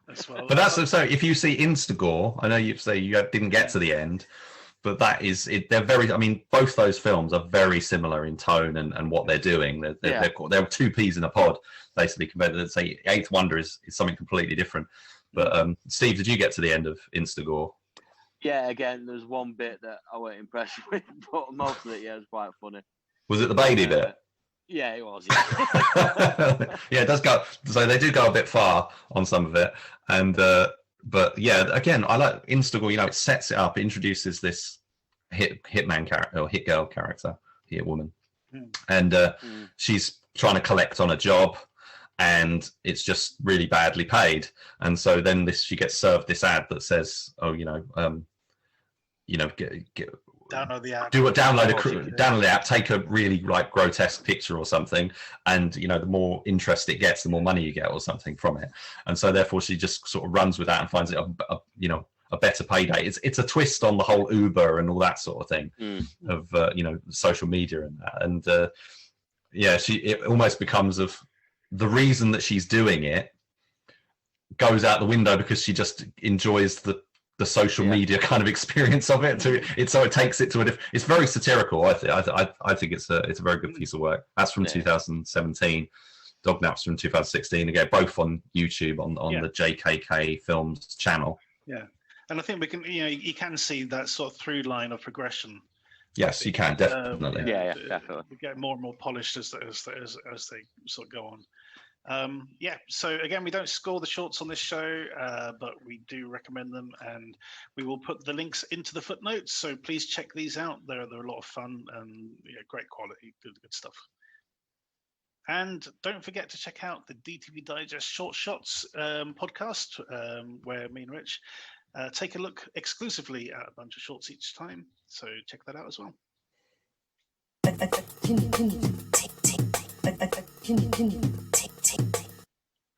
as well. But that's so. If you see Instagore, I know you say you didn't get to the end, but that is it. They're very. I mean, both those films are very similar in tone and what they're doing. They're two peas in a pod, basically. Compared to, say, Eighth Wonder is something completely different. But Steve, did you get to the end of Instagore? Yeah, again, there's one bit that I weren't impressed with, but most of it, was quite funny. Was it the baby bit? Yeah, it was. Yeah. Yeah, it does go. So they do go a bit far on some of it, and but yeah, again, I like Instagore. It sets it up, it introduces this hitman character or hit girl character, hit woman, and she's trying to collect on a job, and it's just really badly paid, and so then she gets served this ad that says, download the app. Download the app. Take a really grotesque picture or something, and the more interest it gets, the more money you get or something from it. And so therefore, she just sort of runs with that and finds it a better payday. It's a twist on the whole Uber and all that sort of thing of social media and that. And it almost becomes of the reason that she's doing it goes out the window because she just enjoys the social media kind of experience of it. So it takes it to a different. It's very satirical. I think it's a very good piece of work. That's from 2017. Dognap's from 2016. Again, both on YouTube on the JKK Films channel. Yeah, and I think we can. You can see that sort of through line of progression. Yes, you can definitely. Definitely. We get more and more polished as they sort of go on. So again, we don't score the shorts on this show, but we do recommend them, and we will put the links into the footnotes. So please check these out. They're a lot of fun and great quality, good stuff. And don't forget to check out the DTV Digest Short Shots podcast, where me and Rich take a look exclusively at a bunch of shorts each time. So check that out as well.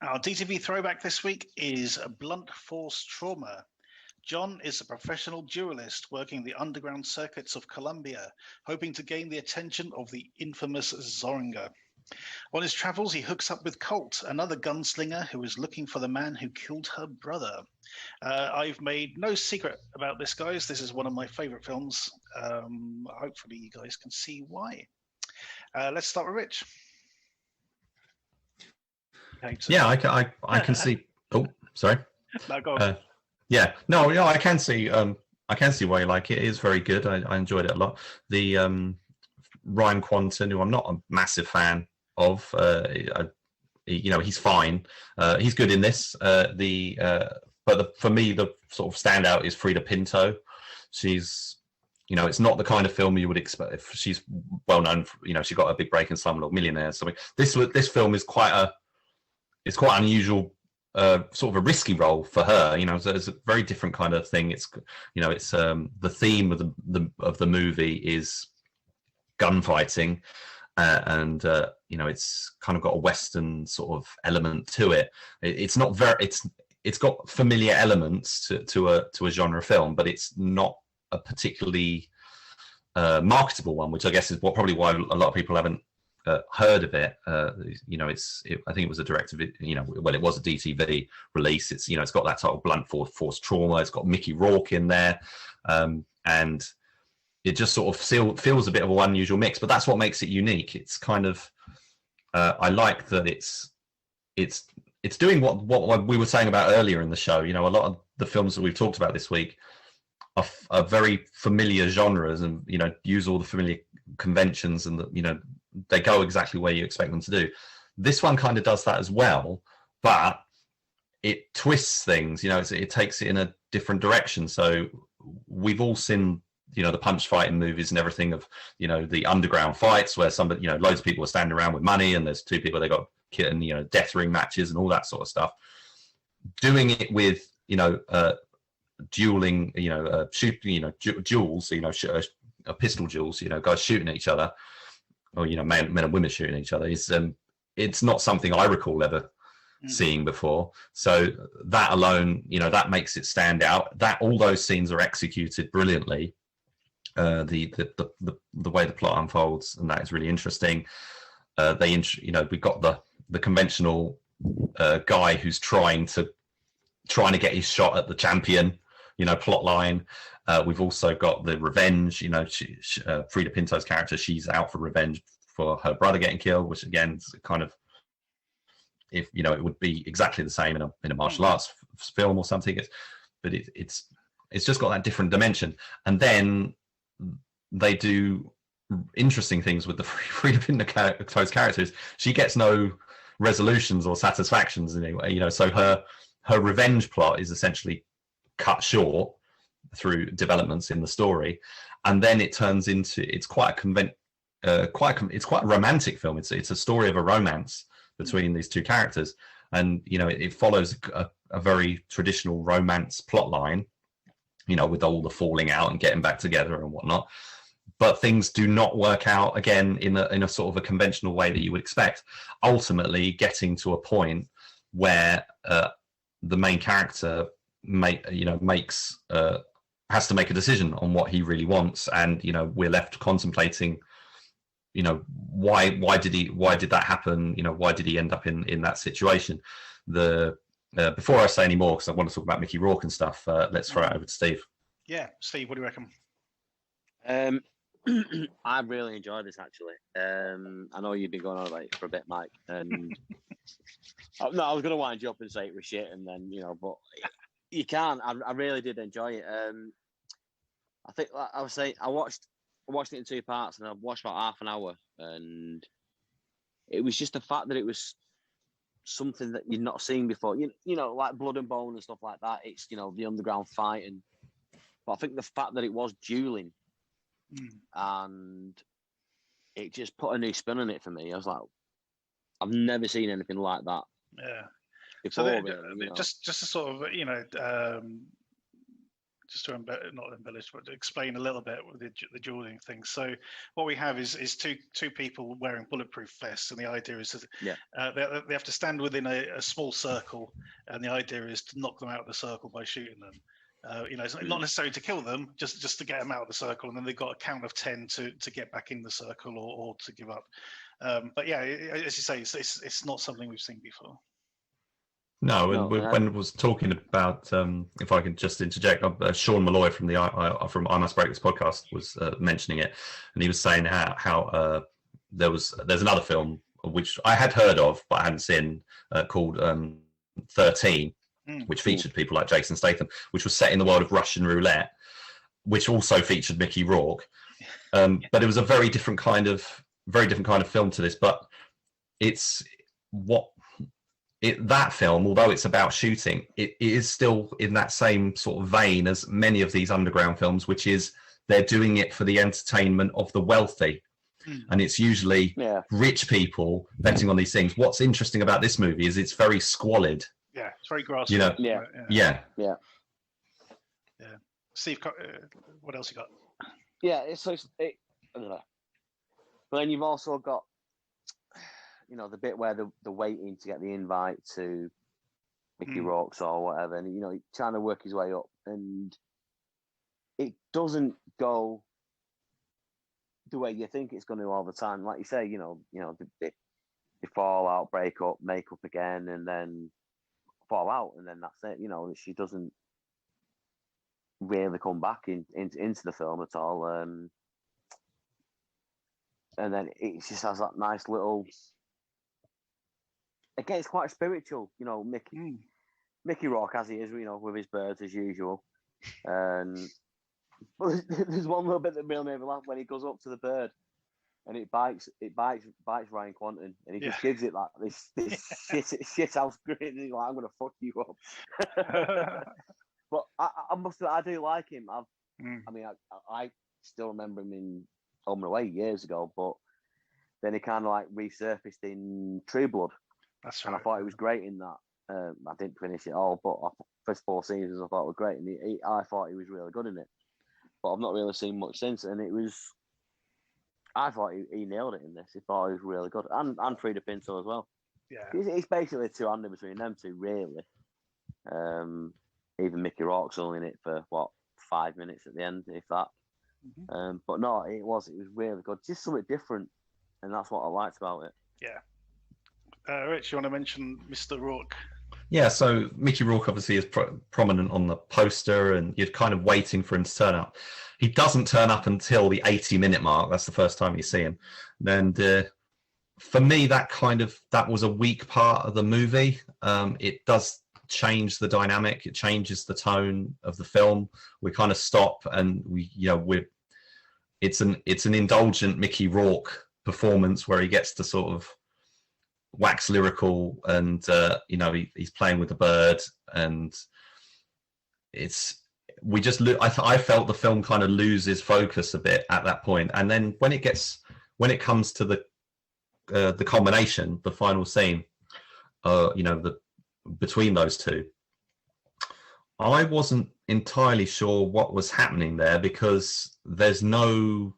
Our DTV throwback this week is Blunt Force Trauma. John is a professional duelist working the underground circuits of Colombia, hoping to gain the attention of the infamous Zoringa. On his travels, he hooks up with Colt, another gunslinger who is looking for the man who killed her brother. I've made no secret about this, guys. This is one of my favorite films. Hopefully you guys can see why. Let's start with Rich. Yeah, I can see. Oh, sorry. No, go on. Yeah, no, I can see. I can see why you like it. It is very good. I enjoyed it a lot. The Ryan Quanten, who I'm not a massive fan of, he's fine. He's good in this. For me, the sort of standout is Frida Pinto. She's, it's not the kind of film you would expect. If she's well known for, she got a big break in Slumdog Millionaire. So this film is quite unusual. Sort of a risky role for her, so it's a very different kind of thing. It's the theme of the movie is gunfighting, and it's kind of got a Western sort of element to it. It's not very it's got familiar elements to a genre film, but it's not a particularly marketable one, which I guess is probably why a lot of people haven't heard of it. I think it was a direct it was a DTV release. It's got that title, Blunt Force Trauma. It's got Mickey Rourke in there, and it just sort of feels a bit of an unusual mix, but that's what makes it unique. It's kind of I like that it's doing what we were saying about earlier in the show. A lot of the films that we've talked about this week are very familiar genres, and use all the familiar conventions, and they go exactly where you expect them to do. This one kind of does that as well, but it twists things. It takes it in a different direction. So we've all seen the punch fighting movies and everything of the underground fights where somebody loads of people are standing around with money, and there's two people, they got and death ring matches and all that sort of stuff. Doing it with dueling, shooting, duels, pistol duels, guys shooting at each other, or men and women shooting at each other, is it's not something I recall ever seeing before. So that alone, that makes it stand out. That all those scenes are executed brilliantly. The way the plot unfolds, and that is really interesting. We got the conventional guy who's trying to get his shot at the champion, plot line. We've also got the revenge. Frida Pinto's character, she's out for revenge for her brother getting killed, which again is kind of, if it would be exactly the same in a martial arts film or something. It's just got that different dimension. And then they do interesting things with the Frida Pinto's characters. She gets no resolutions or satisfactions anyway. So her revenge plot is essentially cut short through developments in the story, and then it turns into it's quite a romantic film. It's a story of a romance between these two characters, and it follows a very traditional romance plot line, with all the falling out and getting back together and whatnot. But things do not work out again in a sort of a conventional way that you would expect, ultimately getting to a point where the main character has to make a decision on what he really wants, and we're left contemplating why did that happen, why did he end up in that situation. Before I say any more, because I want to talk about Mickey Rourke and stuff, let's throw it over to Steve. Yeah, Steve, what do you reckon? I really enjoyed this, actually. I know you've been going on about it for a bit, Mike, and no, I was going to wind you up and say it was shit, and then but you can't. I really did enjoy it. I think, like I was saying, I watched it in two parts, and I watched about half an hour, and it was just the fact that it was something that you'd not seen before. Like Blood and Bone and stuff like that. It's the underground fight, but I think the fact that it was dueling. And it just put a new spin on it for me. I was like, I've never seen anything like that Yeah. before. So Really, just to sort of just to not embellish, but to explain a little bit with the dueling thing. So what we have is two people wearing bulletproof vests, and the idea is that they have to stand within a small circle, and the idea is to knock them out of the circle by shooting them. It's not necessarily to kill them, just to get them out of the circle, and then they've got a count of 10 to get back in the circle or to give up. But yeah, as you say, it's not something we've seen before. No, and when I was talking about, if I can just interject, Sean Malloy from from I Must Break This podcast was mentioning it, and he was saying how there's another film which I had heard of but I hadn't seen called 13, which featured people like Jason Statham, which was set in the world of Russian roulette, which also featured Mickey Rourke, but it was a very different kind of film to this. But that film, although it's about shooting, it is still in that same sort of vein as many of these underground films, which is they're doing it for the entertainment of the wealthy. And it's usually rich people betting on these things. What's interesting about this movie is it's very squalid. Yeah, it's very grassroots. Yeah. Steve, what else you got? Yeah, I don't know. But then you've also got, the bit where they're waiting to get the invite to Mickey Rourke's or whatever, and he's trying to work his way up, and it doesn't go the way you think it's going to all the time. Like you say, they fall out, break up, make up again, and then fall out, and then that's it. She doesn't really come back into the film at all, and then it just has that nice little. Again, it's quite spiritual, Mickey Rourke as he is, with his birds as usual. But there's one little bit that really made me laugh when he goes up to the bird, and it bites Ryan Quanten, and he just gives it like this shit house grin, and he's like, "I'm gonna fuck you up." But I do like him. I still remember him in Home and Away years ago, but then he kind of like resurfaced in True Blood. That's right. And I thought he was great in that. I didn't finish it all, but first 4 seasons I thought were great, and I thought he was really good in it. But I've not really seen much since, and I thought he nailed it in this. I thought he was really good, and Frida Pinto as well. Yeah, it's basically a two-hander between them two, really. Even Mickey Rourke's only in it for 5 minutes at the end, if that. But no, it was really good, just something different, and that's what I liked about it. Yeah. Rich, you want to mention Mr. Rourke? Yeah, so Mickey Rourke obviously is prominent on the poster, and you're kind of waiting for him to turn up. He doesn't turn up until the 80-minute mark. That's the first time you see him. And for me, that was a weak part of the movie. It does change the dynamic. It changes the tone of the film. We kind of stop, and it's an indulgent Mickey Rourke performance where he gets to sort of wax lyrical, and he's playing with the bird, and I felt the film kind of loses focus a bit at that point. And then when it comes to the combination, the final scene, between those two, I wasn't entirely sure what was happening there, because there's no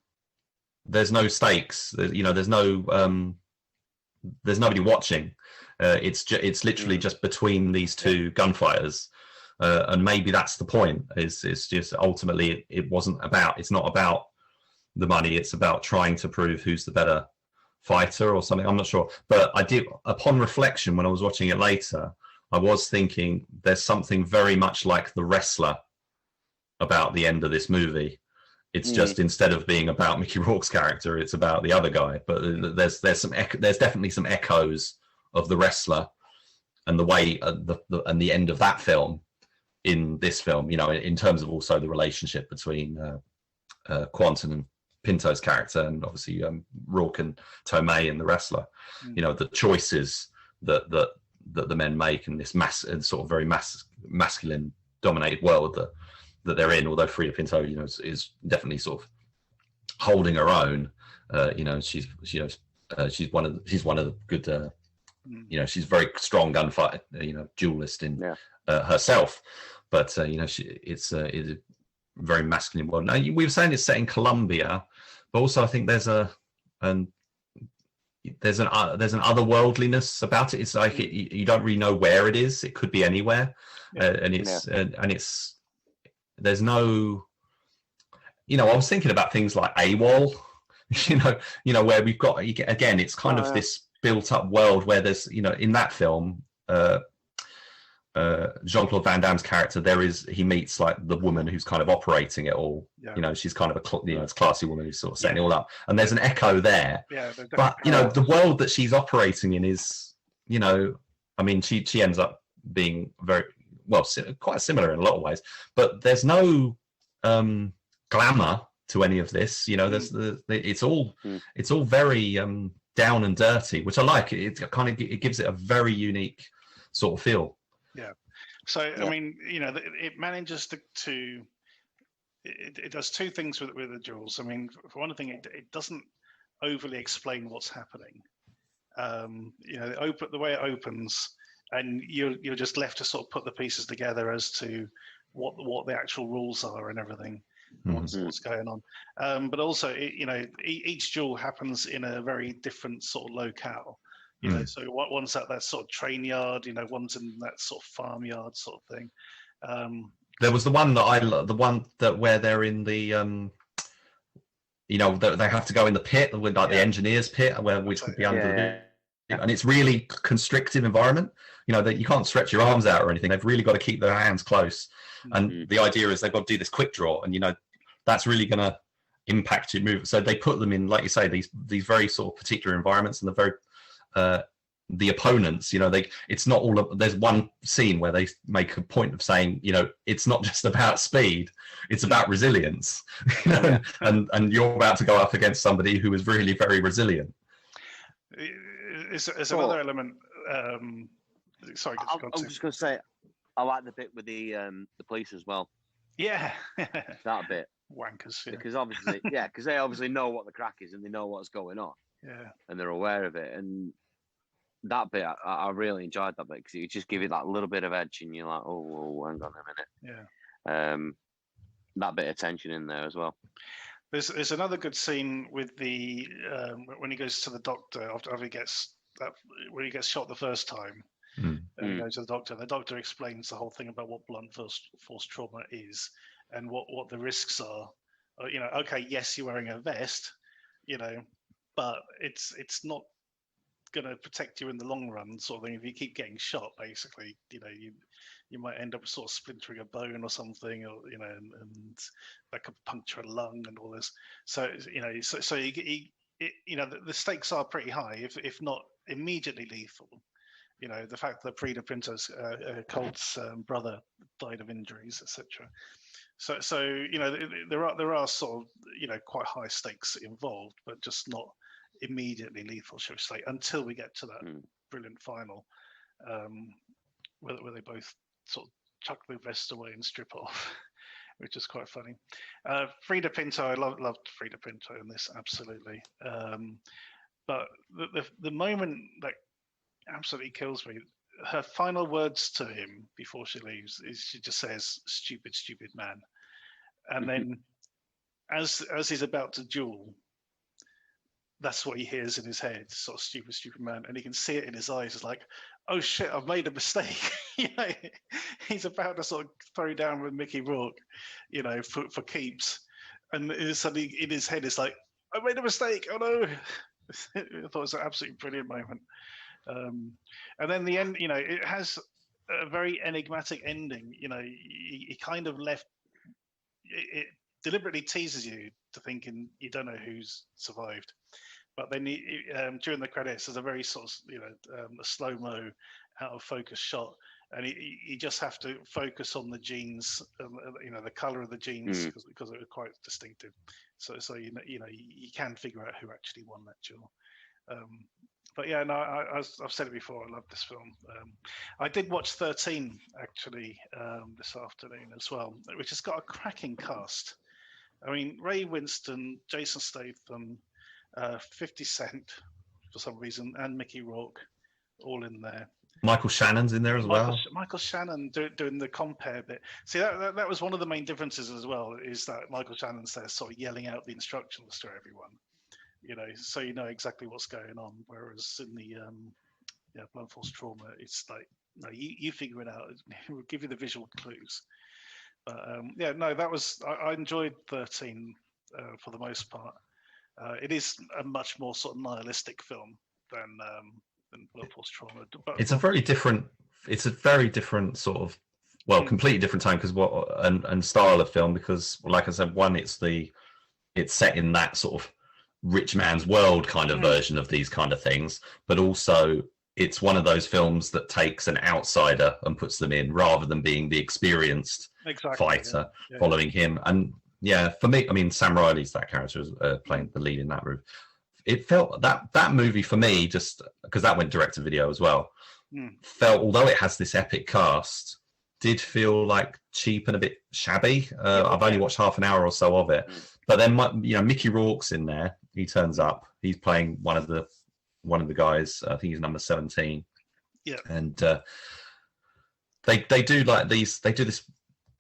stakes. There's nobody watching. It's literally just between these two gunfighters, and maybe that's the point. It's just ultimately it's not about the money. It's about trying to prove who's the better fighter or something. I'm not sure, but I did. Upon reflection, when I was watching it later, I was thinking there's something very much like The Wrestler about the end of this movie. It's just, instead of being about Mickey Rourke's character, it's about the other guy. But there's definitely some echoes of The Wrestler and the way and the end of that film in this film. In terms of also the relationship between Quanten and Pinto's character, and obviously Rourke and Tomei in The Wrestler. The choices that the men make in this sort of very masculine dominated world that they're in. Although Frida Pinto, is definitely sort of holding her own. She's one of the good you know, she's a very strong gunfighter, you know, duelist in herself, but you know, it's a very masculine world. Now, we were saying it's set in Colombia, but also I think there's an otherworldliness about it. It's like you don't really know where it is. It could be anywhere, and it's there's no. You know, I was thinking about things like AWOL. You know, where we've got again, it's kind of this built-up world where there's, you know, in that film, Jean-Claude Van Damme's character, he meets like the woman who's kind of operating it all. You know, she's kind of it's a classy woman who's sort of setting it all up, and there's an echo there. But you know, the world that she's operating in is, you know, I mean, she ends up being very well, quite similar in a lot of ways, but there's no glamour to any of this. You know, it's all very down and dirty, which I like. It gives it a very unique sort of feel. So I mean, you know, it manages to it does two things with the duels. I mean, for one thing, it doesn't overly explain what's happening. You know, the way it opens, and you're just left to sort of put the pieces together as to what the actual rules are and everything. What's going on, but also you know, each duel happens in a very different sort of locale. You know, so one's at that sort of train yard, you know, one's in that sort of farmyard sort of thing. There was the one that where they're in the you know, they have to go in the pit with like the engineer's pit, which could be under and it's really constrictive environment. You know, that you can't stretch your arms out or anything. They've really got to keep their hands close. And the idea is they've got to do this quick draw, and you know, that's really going to impact your move. So they put them in, like you say, these very sort of particular environments, and the opponents, you know, it's not all of, there's one scene where they make a point of saying, you know, it's not just about speed, it's about resilience. You know, and you're about to go up against somebody who is really very resilient. It's another element. Sorry, I'm just going to say, I like the bit with the police as well. Yeah, that bit. Wankers. Yeah. Because obviously, because they obviously know what the crack is and they know what's going on. Yeah, and they're aware of it. And that bit, I really enjoyed that bit because you just give it that little bit of edge, and you're like, oh, hang on a minute. Yeah. That bit of tension in there as well. There's another good scene with the when he goes to the doctor after he gets when he gets shot the first time. And he goes to the doctor. The doctor explains the whole thing about what blunt force trauma is and what the risks are. You know, okay, yes, you're wearing a vest, you know, but it's not going to protect you in the long run, sort of thing. If you keep getting shot, basically, you know, you might end up sort of splintering a bone or something, or you know, and that could puncture a lung and all this. So you know, you know, the stakes are pretty high, if not immediately lethal. You know, the fact that Frida Pinto's Colt's brother died of injuries, etc. So you know, there are sort of, you know, quite high stakes involved, but just not immediately lethal, shall we say, until we get to that brilliant final, where they both sort of chuck the vests away and strip off, which is quite funny. Frida Pinto, I loved Frida Pinto in this, absolutely. But the moment that absolutely kills me, her final words to him before she leaves is she just says, "Stupid, stupid man," and then as he's about to duel, that's what he hears in his head, sort of "stupid, stupid man," and he can see it in his eyes. It's like, oh shit, I've made a mistake. You know, he's about to sort of throw down with Mickey Rourke, you know, for keeps, and suddenly in his head it's like, I made a mistake. Oh no! I thought it was an absolutely brilliant moment. And then the end, you know, it has a very enigmatic ending. You know, he kind of left it deliberately teases you to thinking you don't know who's survived. But then during the credits, there's a very sort of, you know, a slow-mo, out of focus shot, and you just have to focus on the jeans, you know, the color of the jeans, because it was quite distinctive. So you know, you can figure out who actually won that duel. But yeah, no, I've said it before. I love this film. I did watch 13 actually this afternoon as well, which has got a cracking cast. I mean, Ray Winston, Jason Statham, 50 Cent for some reason, and Mickey Rourke. all in there. Michael Shannon's in there as well. Michael Shannon doing the compare bit. See, that was one of the main differences as well, is that Michael Shannon's there sort of yelling out the instructions to everyone, so you know exactly what's going on. Whereas in the blunt force trauma, it's like, no, you figure it out. We'll give you the visual clues. But I enjoyed 13 for the most part. It is a much more sort of nihilistic film than blunt force trauma. But it's a very different sort of, completely different time and style of film, because, like I said, one, it's set in that sort of rich man's world kind of version of these kind of things, but also it's one of those films that takes an outsider and puts them in, rather than being the experienced fighter following him. And for me, I mean, Sam Riley's that character is playing the lead in that movie. It felt that movie for me, just because that went direct to video as well, felt, although it has this epic cast, did feel like cheap and a bit shabby. I've only watched half an hour or so of it, but then Mickey Rourke's in there. He turns up. He's playing one of the guys. I think he's number 17. Yeah, and they do like these. They do this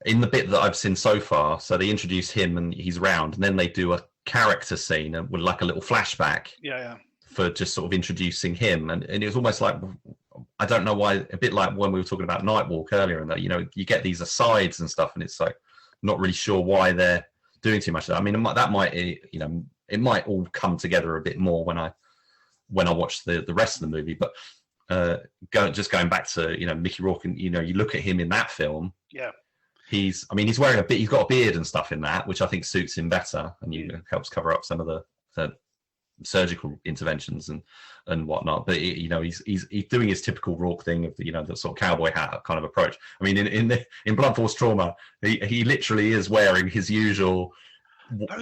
in the bit that I've seen so far. So they introduce him and he's round, and then they do a character scene with like a little flashback. For just sort of introducing him, and it was almost like, I don't know why, a bit like when we were talking about Nightwalk earlier, and that you get these asides and stuff, and it's like not really sure why they're doing too much of that. I mean, that might it might all come together a bit more when I watch the rest of the movie. But going back to Mickey Rourke, and you look at him in that film, he's wearing he's got a beard and stuff in that, which I think suits him better, and helps cover up some of the surgical interventions and whatnot. But he's doing his typical Rourke thing of the sort of cowboy hat kind of approach. I mean, in Blunt Force Trauma, he literally is wearing his usual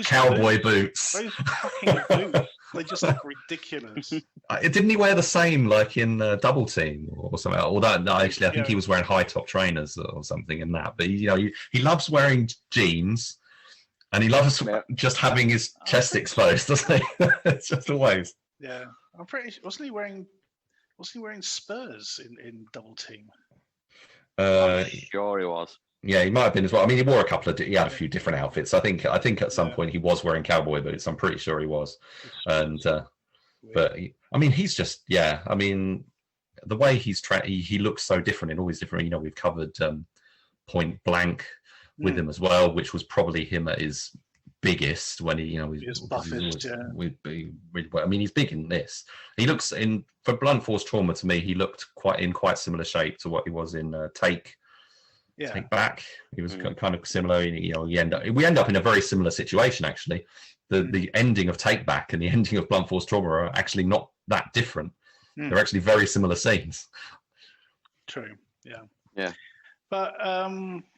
cowboy boots. Those fucking boots, they just look ridiculous. Didn't he wear the same like in Double Team or something? Although no, actually, I think he was wearing high top trainers or something in that. But he loves wearing jeans. And he loves just having his chest exposed, doesn't he? It's just always. Yeah, I'm pretty sure. Wasn't he wearing spurs in Double Team? Sure he was. Yeah, he might have been as well. I mean, he had a few different outfits. I think at some point he was wearing cowboy boots. I'm pretty sure he was. And but he's just I mean, the way he looks so different in all these different. We've covered Point Blank with him as well, which was probably him at his biggest when he his buffest, I mean, he's big in this. He looks for Blunt Force Trauma, to me, he looked quite similar shape to what he was in Take Back. He was kind of similar. We end up in a very similar situation, actually. The ending of Take Back and the ending of Blunt Force Trauma are actually not that different. They're actually very similar scenes. True. Yeah. But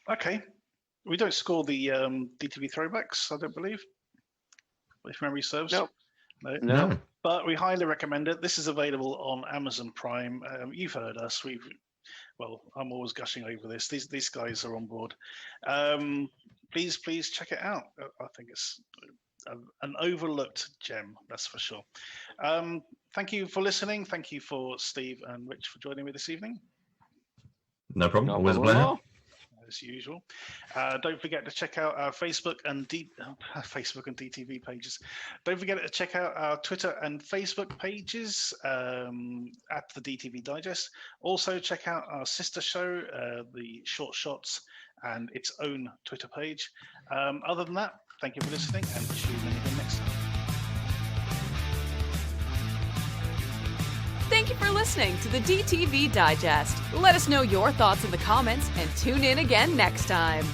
okay. We don't score the DTV throwbacks, I don't believe, if memory serves. No. But we highly recommend it. This is available on Amazon Prime. You've heard us. I'm always gushing over this. These guys are on board. Please check it out. I think it's an overlooked gem, that's for sure. Thank you for listening. Thank you for Steve and Rich for joining me this evening. No problem. Always a pleasure. As usual. Don't forget to check out our Facebook and DTV pages. Don't forget to check out our Twitter and Facebook pages at the DTV Digest. Also check out our sister show, the Short Shots, and its own Twitter page. Other than that, thank you for listening, and tune in again next time. Thank you for listening to the DTV Digest. Let us know your thoughts in the comments and tune in again next time.